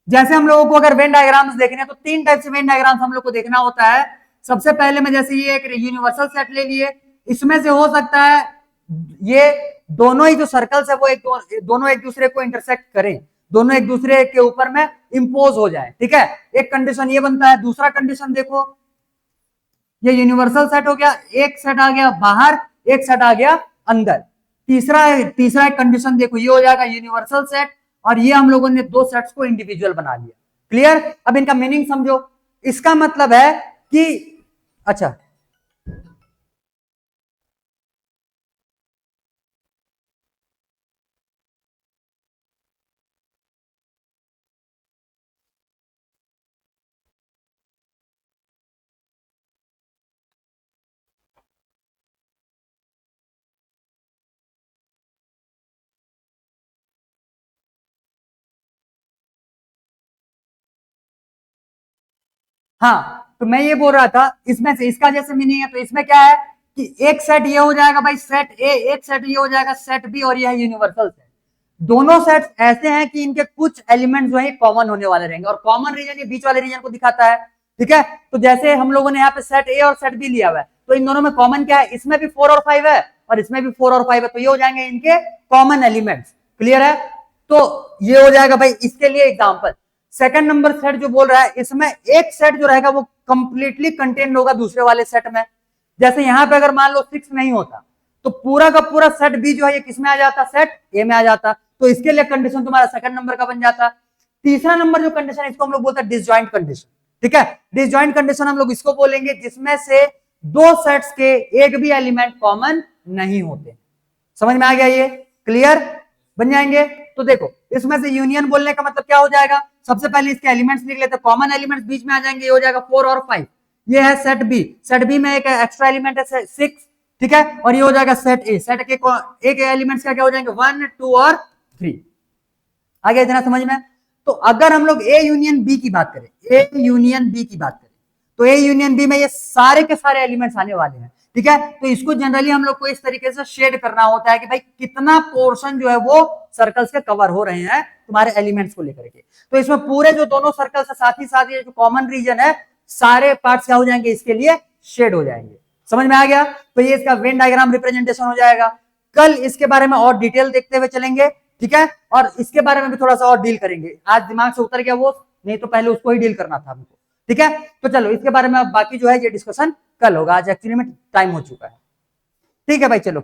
जैसे हम लोगों को अगर वेन डायग्राम्स देखने हैं तो तीन टाइप से वेन डायग्राम्स हम लोग को देखना होता है। सबसे पहले में जैसे ये एक यूनिवर्सल सेट ले लिए, इसमें से हो सकता है ये दोनों ही जो सर्कल्स है वो दोनों एक दूसरे को इंटरसेक्ट करें, दोनों एक दूसरे के ऊपर में इंपोज हो जाए, ठीक है। एक कंडीशन ये बनता है। दूसरा कंडीशन देखो, ये यूनिवर्सल सेट हो गया, एक सेट आ गया बाहर, एक सेट आ गया अंदर। तीसरा एक कंडीशन देखो, ये हो जाएगा यूनिवर्सल सेट, और ये हम लोगों ने दो सेट्स को इंडिविजुअल बना लिया, क्लियर। अब इनका मीनिंग समझो, इसका मतलब है कि अच्छा हाँ, तो मैं ये बोल रहा था इसमें से इसका जैसे मीनिंग है, तो इसमें क्या है कि एक सेट ये हो जाएगा भाई सेट ए, एक सेट ये हो जाएगा सेट बी, और ये है यूनिवर्सल सेट। दोनों सेट्स ऐसे हैं कि इनके कुछ एलिमेंट्स जो है कॉमन होने वाले रहेंगे, और कॉमन रीजन ये बीच वाले रीजन को दिखाता है, ठीक है। तो जैसे हम लोगों ने यहाँ पे सेट ए और सेट बी लिया हुआ है, तो इन दोनों में कॉमन क्या है, इसमें भी 4 और 5 है और इसमें भी 4 और 5 है, तो ये हो जाएंगे इनके कॉमन एलिमेंट्स, क्लियर है। तो ये हो जाएगा भाई इसके लिए एग्जाम्पल। सेकंड नंबर सेट जो बोल रहा है, इसमें एक सेट जो रहेगा वो कंप्लीटली कंटेन्ड होगा दूसरे वाले सेट में। जैसे यहां पे अगर मान लो 6 नहीं होता तो पूरा का पूरा सेट बी जो है ये किसमें आ जाता, सेट ए में आ जाता। तो इसके लिए कंडीशन तुम्हारा सेकंड नंबर का बन जाता। तीसरा नंबर जो कंडीशन है इसको हम लोग बोलते हैं डिसजॉइंट कंडीशन, ठीक है। डिसजॉइंट कंडीशन हम लोग इसको बोलेंगे जिसमें से दो सेट्स के एक भी एलिमेंट कॉमन नहीं होते। समझ में आ गया, ये क्लियर बन जाएंगे। तो देखो इसमें से यूनियन बोलने का मतलब क्या हो जाएगा, सबसे पहले इसके एलिमेंट्स लिख लेते हैं, कॉमन एलिमेंट्स बीच में आ जाएंगे, ये हो जाएगा 4 और 5। ये है सेट बी, सेट बी में एक एक्स्ट्रा एलिमेंट है 6, ठीक है, और ये हो जाएगा सेट ए, सेट के एक एलिमेंट्स क्या क्या हो जाएंगे 1 2 और 3। आ गया इतना समझ में। तो अगर हम लोग ए यूनियन बी की बात करें, ए यूनियन बी की बात करें, तो ए यूनियन बी में ये सारे के सारे एलिमेंट्स आने वाले हैं, ठीक है। तो इसको जनरली हम लोग को इस तरीके से शेड करना होता है कि भाई कितना पोर्शन जो है वो सर्कल्स के कवर हो रहे हैं तुम्हारे एलिमेंट्स को लेकर के। तो इसमें पूरे जो दोनों सर्कल्स है साथ ही साथ ये जो कॉमन रीजन है सारे पार्ट्स क्या हो जाएंगे, इसके लिए शेड हो जाएंगे। समझ में आ गया। तो ये इसका वेन डायग्राम रिप्रेजेंटेशन हो जाएगा। कल इसके बारे में और डिटेल देखते हुए चलेंगे, ठीक है, और इसके बारे में भी थोड़ा सा और डील करेंगे। आज दिमाग से उतर गया वो, नहीं तो पहले उसको ही डील करना था हमको, ठीक है। तो चलो इसके बारे में अब बाकी जो है ये डिस्कशन कल होगा, आज एक्चुअली में टाइम हो चुका है, ठीक है भाई। चलो